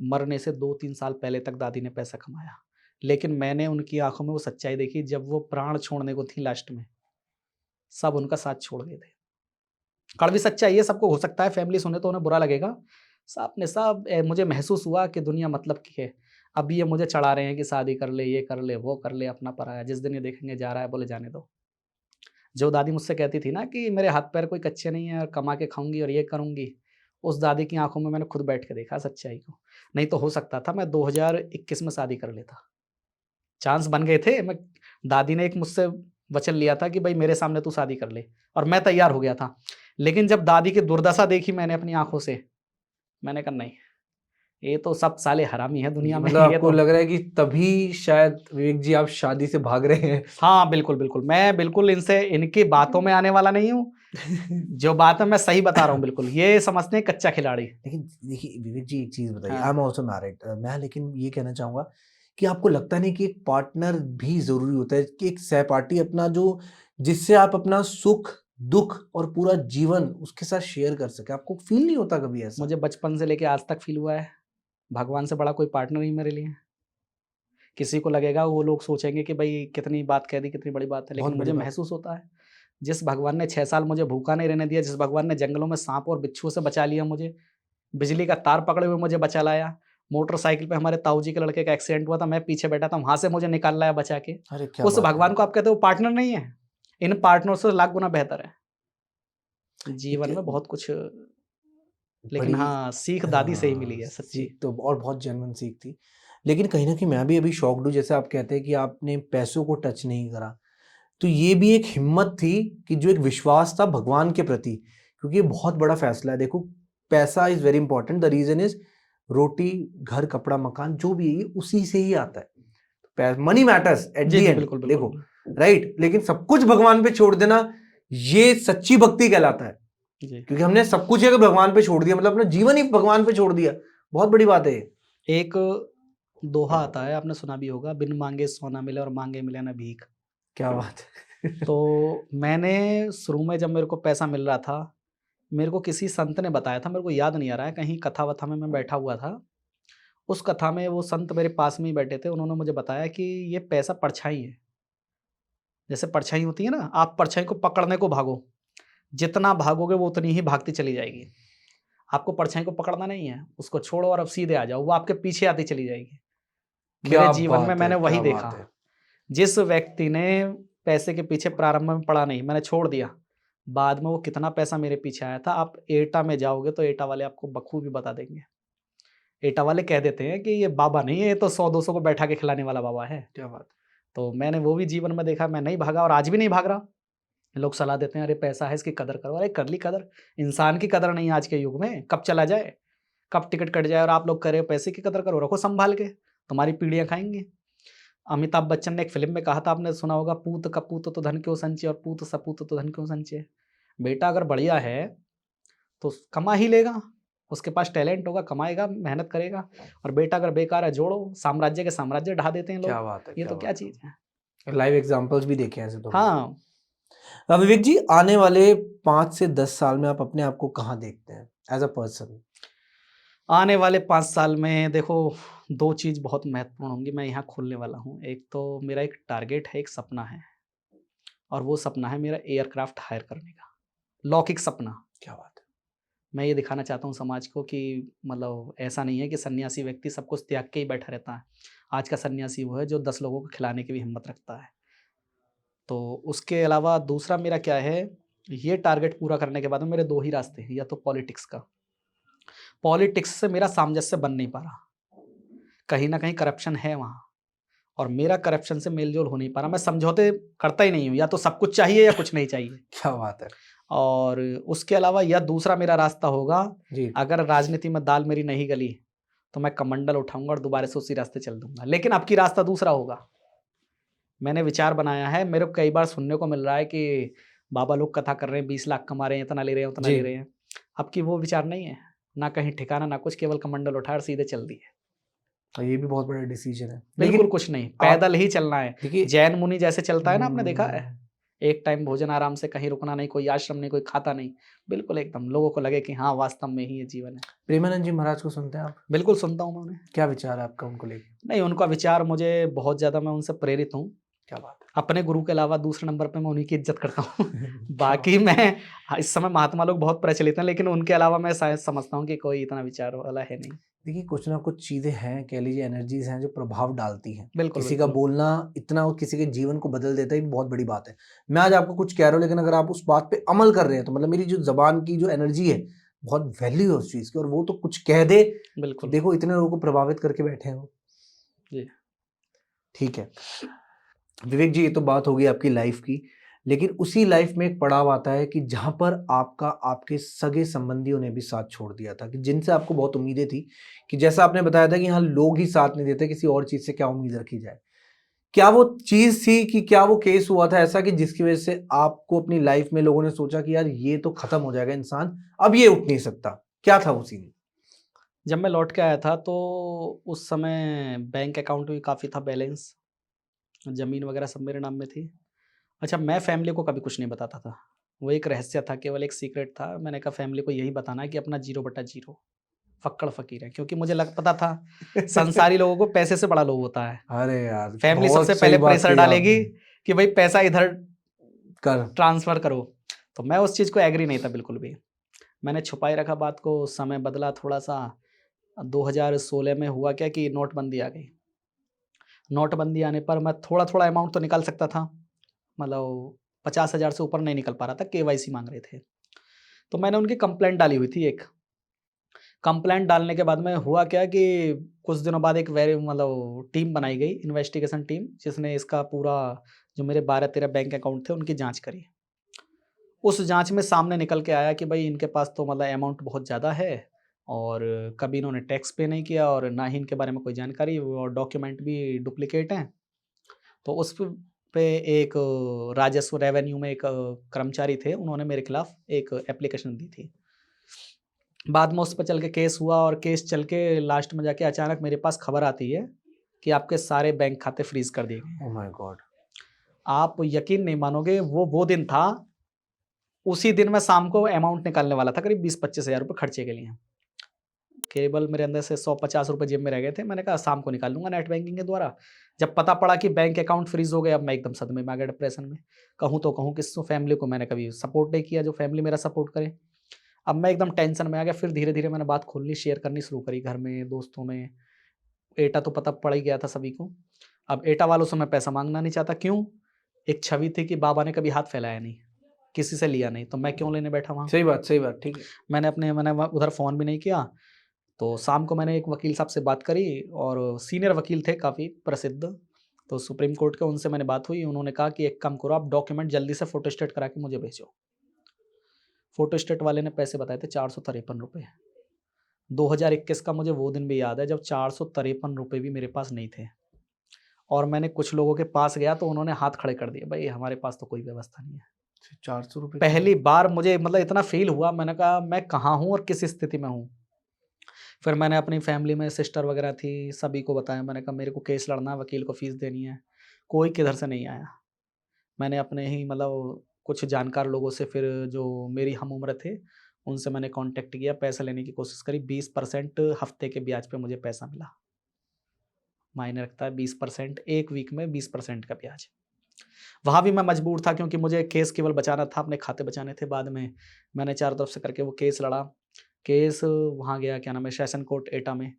मरने से 2-3 साल पहले तक दादी ने पैसा कमाया। लेकिन मैंने उनकी आँखों में वो सच्चाई देखी, जब वो प्राण छोड़ने को थी लास्ट में, सब उनका साथ छोड़ गए थे। कड़वी सच्चाई है, सबको हो सकता है, फैमिली सुने तो उन्हें बुरा लगेगा। सब ने सब मुझे महसूस हुआ कि दुनिया मतलब की है। अब ये मुझे चढ़ा रहे हैं कि शादी कर ले, ये कर ले, वो कर ले, अपना पराया। जिस दिन ये देखेंगे जा रहा है, बोले जाने दो। जो दादी मुझसे कहती थी ना कि मेरे हाथ पैर कोई कच्चे नहीं है और कमा के खाऊँगी और ये करूँगी, उस दादी की आंखों में मैंने खुद बैठ के देखा सच्चाई को। नहीं तो हो सकता था मैं 2021 में शादी कर लेता। चांस बन गए थे। मैं दादी ने एक मुझसे वचन लिया था कि भाई मेरे सामने तू शादी कर ले, और मैं तैयार हो गया था। लेकिन जब दादी की दुर्दशा देखी मैंने अपनी आंखों से, मैंने कहा नहीं, ये तो सब साले हरामी है दुनिया में। मतलब ये आपको तो लग रहा है कि तभी शायद विवेक जी आप शादी से भाग रहे हैं। हाँ, बिल्कुल, बिल्कुल। मैं बिल्कुल इनकी बातों में आने वाला नहीं हूँ। जो बात है मैं सही बता रहा हूँ बिल्कुल। ये समझते हैं कच्चा खिलाड़ी। लेकिन देखिए विवेक जी एक चीज बताइए, आई हाँ। एम ऑल्सो मैरिड, मैं लेकिन ये कहना चाहूंगा कि आपको लगता नहीं कि एक पार्टनर भी जरूरी होता है, कि एक सहपाठी अपना जो जिससे आप अपना सुख दुख और पूरा जीवन उसके साथ शेयर कर सके, आपको फील नहीं होता कभी ऐसा? मुझे बचपन से लेके आज तक फ़ील हुआ है, भगवान से बड़ा कोई पार्टनर ही मेरे लिए। किसी को लगेगा, वो लोग सोचेंगे कि भई कितनी बात कह दी, कितनी बड़ी बात है, बहुत लेकिन बड़ी मुझे बात। महसूस होता है, जिस भगवान ने 6 साल मुझे भूखा नहीं रहने दिया, जिस भगवान ने जंगलों में साँप और बिच्छू से बचा लिया मुझे, बिजली का तार पकड़े हुए मुझे बचा लाया, मोटरसाइकिल पे हमारे ताऊ जी के लड़के का एक्सीडेंट हुआ था, मैं पीछे बैठा था, वहाँ से मुझे निकाल लाया बचा के। अरे क्या उस बात है। भगवान को आप कहते हो पार्टनर नहीं है? इन पार्टनर से लाख गुना बेहतर है। एक जीवन में बहुत कुछ, लेकिन बड़ी हाँ, सीख दादी से ही मिली है, सच्ची। सीख तो और बहुत जेन्युइन सीख थी। लेकिन कहीं न कहीं मैं भी अभी शॉक्ड हूँ, जैसे आप कहते हैं कि आपने पैसों को टच नहीं करा। तो ये भी एक हिम्मत थी कि जो एक विश्वास था भगवान के प्रति, क्योंकि ये बहुत बड़ा फैसला है। देखो paisa is very important, the reason is roti, ghar, kapda, मकान जो भी है ये उसी से ही आता है। मनी मैटर्स एट द जी, जी, एंड, बिल्कुल, देखो बिल्कुल। राइट, लेकिन सब कुछ भगवान पे छोड़ देना ये सच्ची भक्ति कहलाता है। जी। क्योंकि हमने सब कुछ अगर भगवान पे छोड़ दिया, मतलब अपना जीवन ही भगवान पे छोड़ दिया, बहुत बड़ी बात है ये। एक दोहा आता है, आपने सुना भी होगा, बिन मांगे सोना मिले और मांगे मिले ना भीख। क्या बात है। तो मैंने शुरू में जब मेरे को पैसा मिल रहा था, मेरे को किसी संत ने बताया था, मेरे को याद नहीं आ रहा है, कहीं कथा-वथा में मैं बैठा हुआ था। उस कथा में वो संत मेरे पास में ही बैठे थे, उन्होंने मुझे बताया कि ये पैसा परछाई है। जैसे परछाई होती है ना, आप परछाई को पकड़ने को भागो, जितना भागोगे वो उतनी ही भागती चली जाएगी। आपको परछाई को पकड़ना नहीं है, उसको छोड़ो और अब सीधे आ जाओ, वो आपके पीछे आती चली जाएगी। मेरे क्या जीवन में बात है, मैंने वही क्या देखा। बात है। जिस व्यक्ति ने पैसे के पीछे प्रारंभ में पड़ा नहीं, मैंने छोड़ दिया। बाद में वो कितना पैसा मेरे पीछे आया था, आप एटा में जाओगे तो एटा वाले आपको बखूबी बता देंगे। एटा वाले कह देते हैं कि ये बाबा नहीं है, ये तो 100-200 को बैठा के खिलाने वाला बाबा है। क्या बात है। तो मैंने वो भी जीवन में देखा, मैं नहीं भागा और आज भी नहीं भाग रहा। लोग सलाह देते हैं, अरे पैसा है इसकी कदर करो। अरे कर ली कदर, इंसान की कदर नहीं है आज के युग में, कब चला जाए, कब टिकट कट जाए और आप लोग कह रहे हो पैसे की कदर करो, रखो संभाल के, तुम्हारी पीढ़ियाँ खाएँगी। अमिताभ बच्चन ने एक फ़िल्म में कहा था, आपने सुना होगा, पूत कपूत तो धन क्यों संचय और पूत सपूत तो धन क्यों संचय। बेटा अगर बढ़िया है, तो कमा ही लेगा, उसके पास टैलेंट होगा, कमाएगा, मेहनत करेगा, और बेटा अगर बेकार है, जोड़ो, साम्राज्य के साम्राज्य ढा देते हैं क्या लोग। बात है, ये क्या तो क्या बात चीज़ है। है। लाइव एग्जांपल्स भी देखे हैं ऐसे तो। हाँ, विवेक जी आने वाले 5 से 10 साल में आप अपने आप को कहाँ देखते हैं एज़ अ पर्सन? आने वाले 5 साल में देखो 2 चीज़ बहुत महत्वपूर्ण होंगी, मैं यहाँ खोलने वाला हूँ। एक तो मेरा एक टारगेट है, एक सपना है, और वो सपना है मेरा एयरक्राफ्ट हायर करने का, लौकिक सपना। क्या बात है। मैं ये दिखाना चाहता हूँ समाज को कि मतलब ऐसा नहीं है कि सन्यासी व्यक्ति सब कुछ त्याग के ही बैठा रहता है। आज का सन्यासी वो है जो 10 लोगों को खिलाने की भी हिम्मत रखता है। तो उसके अलावा दूसरा मेरा क्या है, ये टारगेट पूरा करने के बाद में मेरे 2 ही रास्ते हैं, या तो पॉलिटिक्स का। पॉलिटिक्स से मेरा सामंजस्य बन नहीं पा रहा। कहीं न कहीं करप्शन है वहाँ, और मेरा करप्शन से मेल-जोल हो नहीं पा रहा। मैं समझौते करता ही नहीं हूँ, या तो सब कुछ चाहिए या कुछ नहीं चाहिए। क्या बात है। और उसके अलावा या दूसरा मेरा रास्ता होगा, जी। अगर राजनीति में दाल मेरी नहीं गली, तो मैं कमंडल उठाऊँगा और दोबारा से उसी रास्ते चल दूँगा। लेकिन अब की रास्ता दूसरा होगा। मैंने विचार बनाया है, मेरे को कई बार सुनने को मिल रहा है कि बाबा लोग कथा कर रहे हैं, 20 लाख कमा रहे हैं, इतना ले रहे हैं, उतना जी। ले रहे हैं। अब की वो विचार नहीं है, ना कहीं ठिकाना, ना कुछ, केवल कमंडल उठाया और सीधे चल दिए। और ये भी बहुत बड़ा डिसीजन है। बिल्कुल लेकिन कुछ नहीं, आप पैदल ही चलना है। देखिए जैन मुनि जैसे चलता है ना, आपने देखा है? हम्म, एक टाइम भोजन आराम से, कहीं रुकना नहीं, कोई आश्रम नहीं, कोई खाता नहीं। बिल्कुल एकदम लोगों को लगे कि हाँ, वास्तव में ही ये जीवन है। प्रेमानंद जी महाराज को सुनते हैं आप? बिल्कुल सुनता हूँ मैं उन्हें। क्या विचार है आपका उनको लेके? नहीं, उनका विचार मुझे बहुत ज़्यादा, मैं उनसे प्रेरित हूँ। क्या बात है। अपने गुरु के अलावा दूसरे नंबर पे मैं उन्हीं की इज़्ज़त करता हूँ। क्या बाकी मैं इस समय महात्मा लोग बहुत प्रचलित हैं, लेकिन उनके अलावा मैं शायद समझता हूँ कि कोई इतना विचार वाला है नहीं। देखिए कुछ ना कुछ चीज़ें हैं, कह लीजिए एनर्जीज़ हैं जो प्रभाव डालती हैं। बिल्कुल, किसी का बिल्कुल। बोलना इतना और किसी के जीवन को बदल देता है, ये बहुत बड़ी बात है। मैं आज आपको कुछ कह रहा हूँ लेकिन अगर आप उस बात पे अमल कर रहे हैं तो मतलब मेरी जो ज़बान की जो एनर्जी है बहुत वैल्यू है उस चीज की, और वो तो कुछ कह दे, बिल्कुल। देखो इतने लोगों को प्रभावित करके बैठे हैं वो। जी। ठीक है विवेक जी, ये तो बात होगी आपकी लाइफ की, लेकिन उसी लाइफ में एक पड़ाव आता है कि जहां पर आपका आपके सगे संबंधियों ने भी साथ छोड़ दिया था, कि जिनसे आपको बहुत उम्मीदें थी, कि जैसा आपने बताया था कि हाँ लोग ही साथ नहीं देते, किसी और चीज से क्या उम्मीद रखी जाए। क्या वो चीज थी, कि क्या वो केस हुआ था ऐसा कि जिसकी वजह से आपको अपनी लाइफ में लोगों ने सोचा कि यार ये तो खत्म हो जाएगा इंसान, अब ये उठ नहीं सकता? क्या था वो सीन? जब मैं लौट के आया था तो उस समय बैंक अकाउंट भी काफ़ी था बैलेंस, ज़मीन वगैरह सब मेरे नाम में थी। अच्छा, मैं फैमिली को कभी कुछ नहीं बताता था। वो एक रहस्य था, केवल एक सीक्रेट था। मैंने कहा फैमिली को यही बताना है कि अपना 0/0 फक्कड़ फ़कीर है, क्योंकि मुझे पता था संसारी लोगों को पैसे से बड़ा लोभ होता है। अरे यार फैमिली सबसे बहुत सही पहले बात प्रेशर कही डालेगी आपने। कि भई पैसा इधर कर ट्रांसफ़र करो। तो मैं उस चीज़ को एग्री नहीं था बिल्कुल भी। मैंने छुपाए रखा बात को, समय बदला थोड़ा-सा। 2016 में हुआ क्या कि नोटबंदी आ गई। नोटबंदी आने पर मैं थोड़ा-थोड़ा अमाउंट तो निकाल सकता था। मतलब 50,000 से ऊपर नहीं निकल पा रहा था, केवाईसी माँग रहे थे। तो मैंने उनकी कंप्लेंट डाली हुई थी एक। कंप्लेंट डालने के बाद में हुआ क्या कि कुछ दिनों बाद एक मतलब टीम बनाई गई, इन्वेस्टिगेशन टीम, जिसने इसका पूरा जो मेरे 12-13 बैंक अकाउंट थे उनकी जाँच करी। उस जाँच में सामने निकल के आया कि भई इनके पास तो मतलब अमाउंट बहुत ज़्यादा है, और कभी इन्होंने टैक्स पे नहीं किया, और ना ही इनके बारे में कोई जानकारी, और डॉक्यूमेंट भी डुप्लीकेट हैं। तो उस पे एक राजस्व रेवेन्यू में एक कर्मचारी थे, उन्होंने मेरे खिलाफ एक एप्लीकेशन दी थी। बाद में उस पे चल के केस हुआ, और केस चल के लास्ट में जाके अचानक मेरे पास खबर आती है कि आपके सारे बैंक खाते फ्रीज़ कर दिए गए हैं। Oh my God. आप यकीन नहीं मानोगे, वो दिन था, उसी दिन मैं शाम को अमाउंट निकालने वाला था, करीब 20-25 हज़ार रुपए खर्चे के लिए। केवल मेरे अंदर से 150 रुपए जेब में रह गए थे। मैंने कहा शाम को निकाल लूँगा नेट बैंकिंग के द्वारा। जब पता पड़ा कि बैंक अकाउंट फ्रीज़ हो गए, अब मैं एकदम सदमे में आ गया, डिप्रेशन में। कहूँ तो कहूँ किसको, फैमिली को मैंने कभी सपोर्ट नहीं किया जो फैमिली मेरा सपोर्ट करे। अब मैं एकदम टेंशन में आ गया, फिर धीरे-धीरे मैंने बात खोलनी, शेयर करनी शुरू करी घर में, दोस्तों में। एटा तो पता पड़ ही गया था सभी को। अब एटा वालों से मैं पैसा माँगना नहीं चाहता, क्यों? एक छवि थी कि बाबा ने कभी हाथ फैलाया नहीं, किसी से लिया नहीं, तो मैं क्यों लेने बैठा वहाँ? सही बात ठीक है। मैंने उधर फ़ोन भी नहीं किया। तो शाम को मैंने एक वकील साहब से बात करी, और सीनियर वकील थे काफ़ी प्रसिद्ध, तो सुप्रीम कोर्ट के, उनसे मैंने बात हुई। उन्होंने कहा कि एक काम करो, आप डॉक्यूमेंट जल्दी से फ़ोटोस्टेट करा के मुझे भेजो। फ़ोटोस्टेट वाले ने पैसे बताए थे ₹453। 2021 का मुझे वो दिन भी याद है जब ₹453 भी मेरे पास नहीं थे, और मैंने कुछ लोगों के पास गया तो उन्होंने हाथ खड़े कर दिए, भई हमारे पास तो कोई व्यवस्था नहीं है। 400 रुपए पहली बार मुझे मतलब इतना फ़ील हुआ, मैंने कहा मैं कहाँ हूँ और किस स्थिति में हूँ। फिर मैंने अपनी फैमिली में सिस्टर वगैरह थी, सभी को बताया। मैंने कहा मेरे को केस लड़ना है, वकील को फ़ीस देनी है। कोई किधर से नहीं आया। मैंने अपने ही मतलब कुछ जानकार लोगों से, फिर जो मेरी हम उम्र थे, उनसे मैंने कॉन्टैक्ट किया, पैसा लेने की कोशिश करी। 20% हफ़्ते के ब्याज पे मुझे पैसा मिला। मायने रखता है 20%, 1 वीक में 20% का ब्याज। वहाँ भी मैं मजबूर था, क्योंकि मुझे केस केवल बचाना था, अपने खाते बचाने थे। बाद में मैंने चारों तरफ से करके वो केस लड़ा। केस वहाँ गया, क्या नाम है, सेशन कोर्ट एटा में।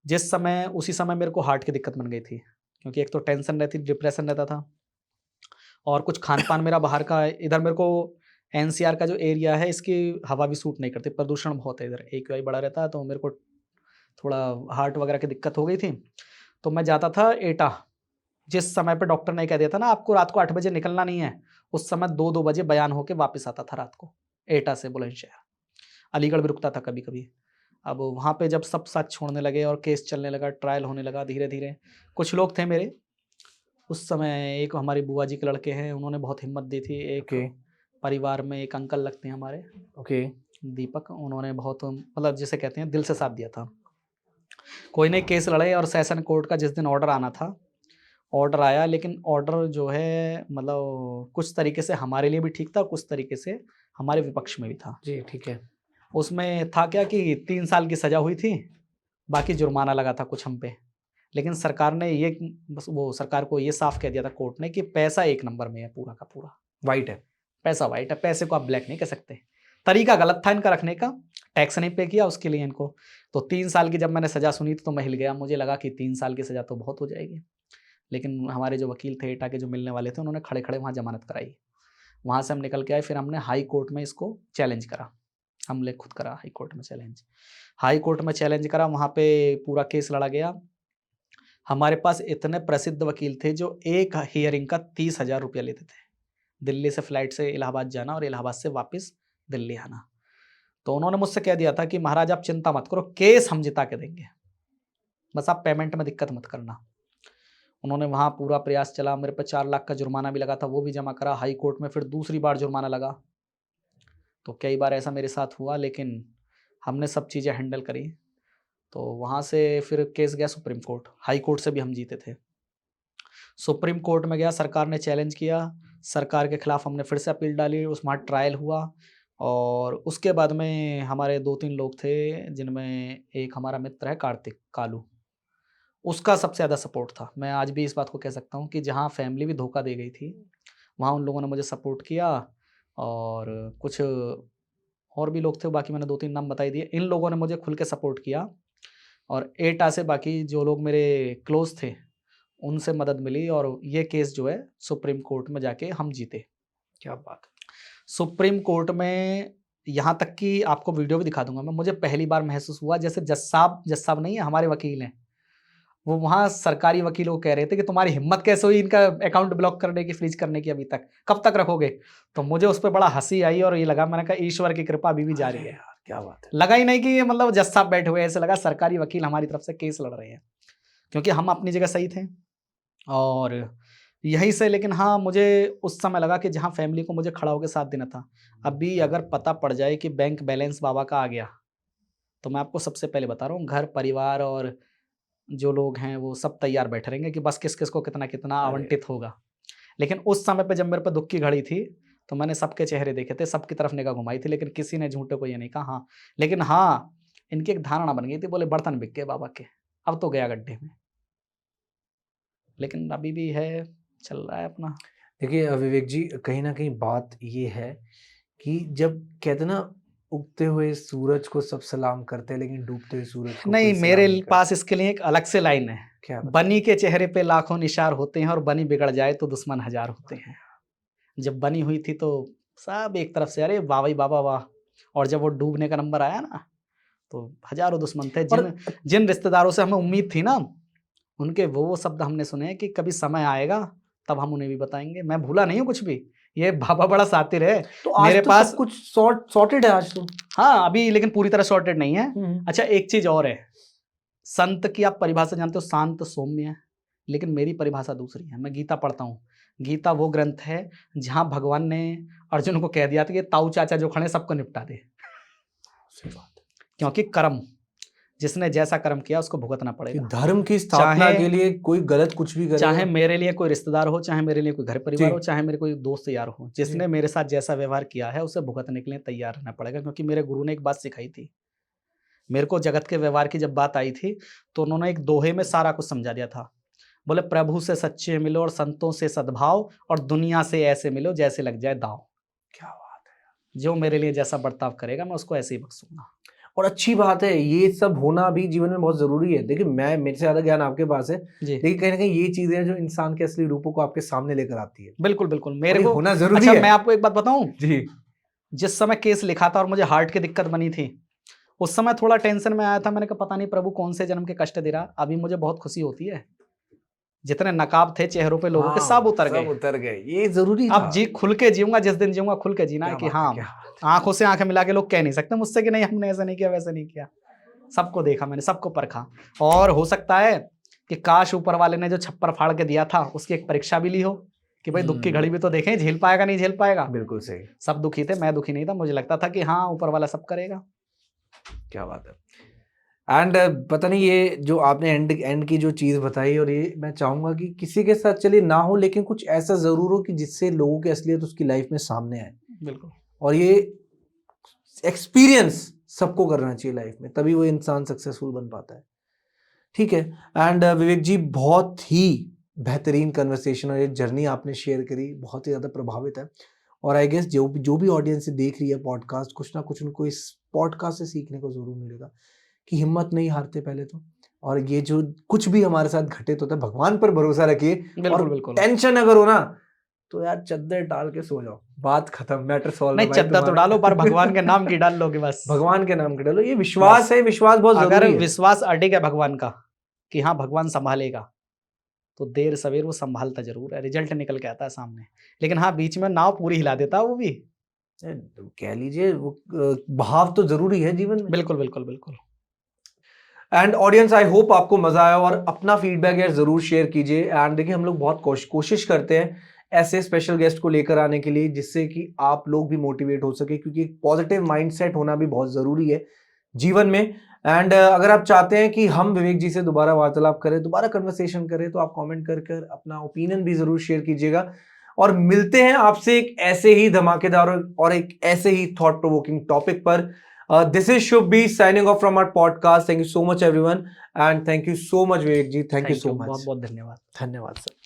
जिस समय उसी समय मेरे को हार्ट की दिक्कत बन गई थी, क्योंकि एक तो टेंशन रहती, डिप्रेशन रहता था, और कुछ खान-पान मेरा बाहर का, इधर मेरे को एनसीआर का जो एरिया है, इसकी हवा भी सूट नहीं करती, प्रदूषण बहुत है इधर, एक्यूआई बड़ा रहता है, तो मेरे को थोड़ा हार्ट वगैरह की दिक्कत हो गई थी। तो मैं जाता था एटा, जिस समय पे डॉक्टर ने कह दिया था ना आपको रात को 8 बजे निकलना नहीं है, उस समय 2-2 बजे बयान होके वापस आता था रात को, एटा से बुलंदशहर। अलीगढ़ भी रुकता था कभी-कभी। अब वहाँ पे जब सब साथ छोड़ने लगे और केस चलने लगा, ट्रायल होने लगा धीरे-धीरे, कुछ लोग थे मेरे, उस समय एक हमारी बुआ जी के लड़के हैं, उन्होंने बहुत हिम्मत दी थी। एक ओके परिवार में एक अंकल लगते हैं हमारे, ओके। दीपक, उन्होंने बहुत मतलब जिसे कहते हैं दिल से साथ दिया था। कोई नहीं, केस लड़े, और सेशन कोर्ट का जिस दिन ऑर्डर आना था, ऑर्डर आया, लेकिन ऑर्डर जो है मतलब कुछ तरीके से हमारे लिए भी ठीक था, कुछ तरीके से हमारे विपक्ष में भी था। जी ठीक है। उसमें था क्या कि 3 साल की सज़ा हुई थी, बाकी जुर्माना लगा था कुछ हम पे। लेकिन सरकार ने ये, बस वो सरकार को ये साफ़ कह दिया था कोर्ट ने कि पैसा एक नंबर में है पूरा का पूरा। वाइट है। पैसा व्हाइट है, पैसे को आप ब्लैक नहीं कह सकते। तरीका गलत था इनका रखने का, टैक्स नहीं पे किया उसके लिए इनको। तो 3 साल की जब मैंने सज़ा सुनी तो मैं हिल गया, मुझे लगा कि 3 साल की सज़ा तो बहुत हो जाएगी। लेकिन हमारे जो वकील थे एटा के, जो मिलने वाले थे, उन्होंने खड़े-खड़े वहाँ ज़मानत कराई। वहाँ से हम निकल के आए, फिर हमने हाई कोर्ट में इसको चैलेंज करा। हमने खुद करा हाई कोर्ट में चैलेंज। हाई कोर्ट में चैलेंज करा, वहाँ पे पूरा केस लड़ा गया। हमारे पास इतने प्रसिद्ध वकील थे जो एक हियरिंग का 30,000 रुपया लेते थे। दिल्ली से फ्लाइट से इलाहाबाद जाना और इलाहाबाद से वापस दिल्ली आना। तो उन्होंने मुझसे कह दिया था कि महाराज आप चिंता मत करो, केस हम जिता के देंगे, बस आप पेमेंट में दिक्कत मत करना। उन्होंने वहाँ पूरा प्रयास चला, मेरे पे 4 लाख का जुर्माना भी लगा था, वो भी जमा करा। हाई कोर्ट में फिर दूसरी बार जुर्माना लगा। तो कई बार ऐसा मेरे साथ हुआ, लेकिन हमने सब चीज़ें हैंडल करी। तो वहाँ से फिर केस गया सुप्रीम कोर्ट। हाई कोर्ट से भी हम जीते थे। सुप्रीम कोर्ट में गया, सरकार ने चैलेंज किया, सरकार के खिलाफ हमने फिर से अपील डाली, उसमें ट्रायल हुआ। और उसके बाद में हमारे 2-3 लोग थे, जिनमें एक हमारा मित्र है कार्तिक कालू, उसका सबसे ज़्यादा सपोर्ट था। मैं आज भी इस बात को कह सकता हूँ कि जहाँ फैमिली भी धोखा दे गई थी, वहाँ उन लोगों ने मुझे सपोर्ट किया। और कुछ और भी लोग थे, बाकी मैंने 2-3 नाम बता ही दिए। इन लोगों ने मुझे खुल के सपोर्ट किया और एटा से बाकी जो लोग मेरे क्लोज थे उनसे मदद मिली, और ये केस जो है सुप्रीम कोर्ट में जाके हम जीते। क्या बात है। सुप्रीम कोर्ट में यहाँ तक कि आपको वीडियो भी दिखा दूंगा मैं, मुझे पहली बार महसूस हुआ जैसे जज साहब नहीं है, हमारे वकील हैं, वो वहाँ सरकारी वकीलों को कह रहे थे कि तुम्हारी हिम्मत कैसे हुई इनका अकाउंट ब्लॉक करने की, फ्रीज करने की, अभी तक कब तक रखोगे। तो मुझे उस पर बड़ा हंसी आई और ये लगा, मैंने कहा ईश्वर की कृपा अभी भी जारी है। क्या बात है। लगा ही नहीं कि ये मतलब जज साहब बैठे हुए, ऐसे लगा सरकारी वकील हमारी तरफ से केस लड़ रहे हैं, क्योंकि हम अपनी जगह सही थे। और यहीं से, लेकिन हाँ, मुझे उस समय लगा कि जहाँ फैमिली को मुझे खड़ा होकर साथ देना था, अभी अगर पता पड़ जाए कि बैंक बैलेंस बाबा का आ गया, तो मैं आपको सबसे पहले बता रहा हूँ, घर परिवार और जो लोग हैं वो सब तैयार बैठे रहेंगे कि बस किस किस को कितना कितना आवंटित होगा। लेकिन उस समय पे जब मेरे पे दुख की घड़ी थी, तो मैंने सबके चेहरे देखे थे, सबकी तरफ निगाह घुमाई थी, लेकिन किसी ने झूठे को ये नहीं कहा। हाँ, लेकिन हाँ, इनकी एक धारणा बन गई थी, बोले बर्तन बिक गए बाबा के, अब तो गया गड्ढे में। लेकिन अभी भी है, चल रहा है अपना। देखिए विवेक जी, कहीं ना कहीं बात ये है कि जब कहते ना, उगते हुए सूरज को सब सलाम करते हैं, लेकिन डूबते हुए सूरज को नहीं, कोई सलाम मेरे नहीं करता। पास इसके लिए एक अलग से लाइन है। क्या बात? बनी के चेहरे पे लाखों निशार होते हैं और बनी बिगड़ जाए तो दुश्मन हजार होते हैं। जब बनी हुई थी तो सब एक तरफ से अरे वाह भाई बाबा वाह, और जब वो डूबने का नंबर आया ना, तो हजारों दुश्मन थे। जिन रिश्तेदारों से हमें उम्मीद थी ना, उनके वो शब्द हमने सुने कि कभी समय आएगा तब हम उन्हें भी बताएंगे। मैं भूला नहीं हूँ कुछ भी, ये बाबा बड़ा सातिर है। तो आज मेरे तो पास सब कुछ सॉर्टेड है आज तो। हाँ, अभी लेकिन पूरी तरह सॉर्टेड नहीं है। अच्छा, एक चीज और है, संत की आप परिभाषा जानते हो, शांत सौम्य है, लेकिन मेरी परिभाषा दूसरी है। मैं गीता पढ़ता हूँ। गीता वो ग्रंथ है जहाँ भगवान ने अर्जुन को कह दिया था कि ताऊ चाचा जो खड़े सबको निपटा दे। सही बात है। क्योंकि कर्म, जिसने जैसा कर्म किया उसको भुगतना पड़ेगा। धर्म की स्थापना के लिए कोई गलत कुछ भी करेगा, चाहे मेरे लिए कोई रिश्तेदार हो, चाहे मेरे लिए कोई घर परिवार हो, चाहे मेरे कोई दोस्त यार हो, जिसने मेरे साथ जैसा व्यवहार किया है उसे भुगतने के लिए तैयार रहना पड़ेगा। क्योंकि मेरे गुरु ने एक बात सिखाई थी, मेरे को जगत के व्यवहार की जब बात आई थी, तो उन्होंने एक दोहे में सारा कुछ समझा दिया था। बोले प्रभु से सच्चे मिलो और संतों से सद्भाव, और दुनिया से ऐसे मिलो जैसे लग जाए दाव। क्या बात है। जो मेरे लिए जैसा बर्ताव करेगा मैं उसको ऐसे ही बख्शूंगा। और अच्छी बात है, ये सब होना भी जीवन में बहुत जरूरी है। देखिए, मेरे से ज्यादा ज्ञान आपके पास है, लेकिन कहीं ना कहीं ये चीजें हैं जो इंसान के असली रूपों को आपके सामने लेकर आती है। बिल्कुल बिल्कुल, मेरे को होना जरूरी है। मैं आपको एक बात बताऊं जी, जिस समय केस लिखा था और मुझे हार्ट की दिक्कत बनी थी, उस समय थोड़ा टेंशन में आया था। मैंने कहा पता नहीं प्रभु कौन से जन्म के कष्ट दे रहा। अभी मुझे बहुत खुशी होती है, जितने नकाब थे चेहरों पे लोगों के सब उतर गए। ये जरूरी था। अब जी खुल के जीऊंगा, जिस दिन जीऊंगा खुल के जीना है कि हाँ, आंखों से आंखें मिला के लोग कह नहीं सकते मुझसे कि नहीं हमने ऐसा नहीं किया वैसा नहीं किया। सबको देखा मैंने, सबको परखा। और हो सकता है कि काश ऊपर वाले ने जो छप्पर फाड़ के दिया था उसकी एक परीक्षा भी ली हो कि भाई दुख की घड़ी भी तो देखें, झेल पाएगा नहीं झेल पाएगा। बिल्कुल सही। सब दुखी थे, मैं दुखी नहीं था। मुझे लगता था कि हाँ ऊपर वाला सब करेगा। क्या बात है। एंड पता नहीं, ये जो आपने एंड की जो चीज बताई, और ये मैं चाहूंगा कि किसी के साथ चलिए ना हो, लेकिन कुछ ऐसा जरूर हो कि जिससे लोगों की असलियत उसकी लाइफ में सामने आए। बिल्कुल। और ये एक्सपीरियंस सबको करना चाहिए लाइफ में, तभी वो इंसान सक्सेसफुल बन पाता है। ठीक है। एंड विवेक जी, बहुत ही बेहतरीन कन्वर्सेशन और ये जर्नी आपने शेयर करी, बहुत ही ज़्यादा प्रभावित है। और आई गेस जो भी ऑडियंस देख रही है पॉडकास्ट, कुछ ना कुछ उनको इस पॉडकास्ट से सीखने को ज़रूर मिलेगा कि हिम्मत नहीं हारते पहले तो। और ये जो कुछ भी हमारे साथ घटित होता है, भगवान पर भरोसा रखिए। और टेंशन अगर हो ना, तो यार चद्दर डाल के सो जाओ, बात खत्म, मैटर सॉल्व। नहीं, चद्दर तो डालो पर भगवान के नाम की डाल लोगे बस। भगवान के नाम के डालो, ये विश्वास बस। है, विश्वास बहुत अगर जरूरी है। विश्वास अडिग है भगवान का कि हाँ भगवान संभालेगा, तो देर सवेर वो संभालता जरूर है, रिजल्ट निकल के आता है सामने। लेकिन हाँ, बीच में नाव पूरी हिला देता है वो भी। कह लीजिए वो भाव तो जरूरी है जीवन में। बिल्कुल बिल्कुल बिल्कुल। एंड ऑडियंस, आई होप आपको मजा आया और अपना फीडबैक यार जरूर शेयर कीजिए। एंड देखिए, हम लोग बहुत कोशिश करते हैं ऐसे स्पेशल गेस्ट को लेकर आने के लिए, जिससे कि आप लोग भी मोटिवेट हो सके, क्योंकि एक पॉजिटिव माइंडसेट होना भी बहुत जरूरी है जीवन में। एंड अगर आप चाहते हैं कि हम विवेक जी से दोबारा वार्तालाप करें, दोबारा कन्वर्सेशन करें, तो आप कमेंट कर अपना ओपिनियन भी जरूर शेयर कीजिएगा। और मिलते हैं आपसे एक ऐसे ही धमाकेदार और एक ऐसे ही थॉट प्रोवोकिंग टॉपिक पर। This is Shubh signing off from our podcast. Thank you so much everyone, and thank you so much Vivek ji. Thank you so much. बहुत बहुत धन्यवाद। धन्यवाद सर।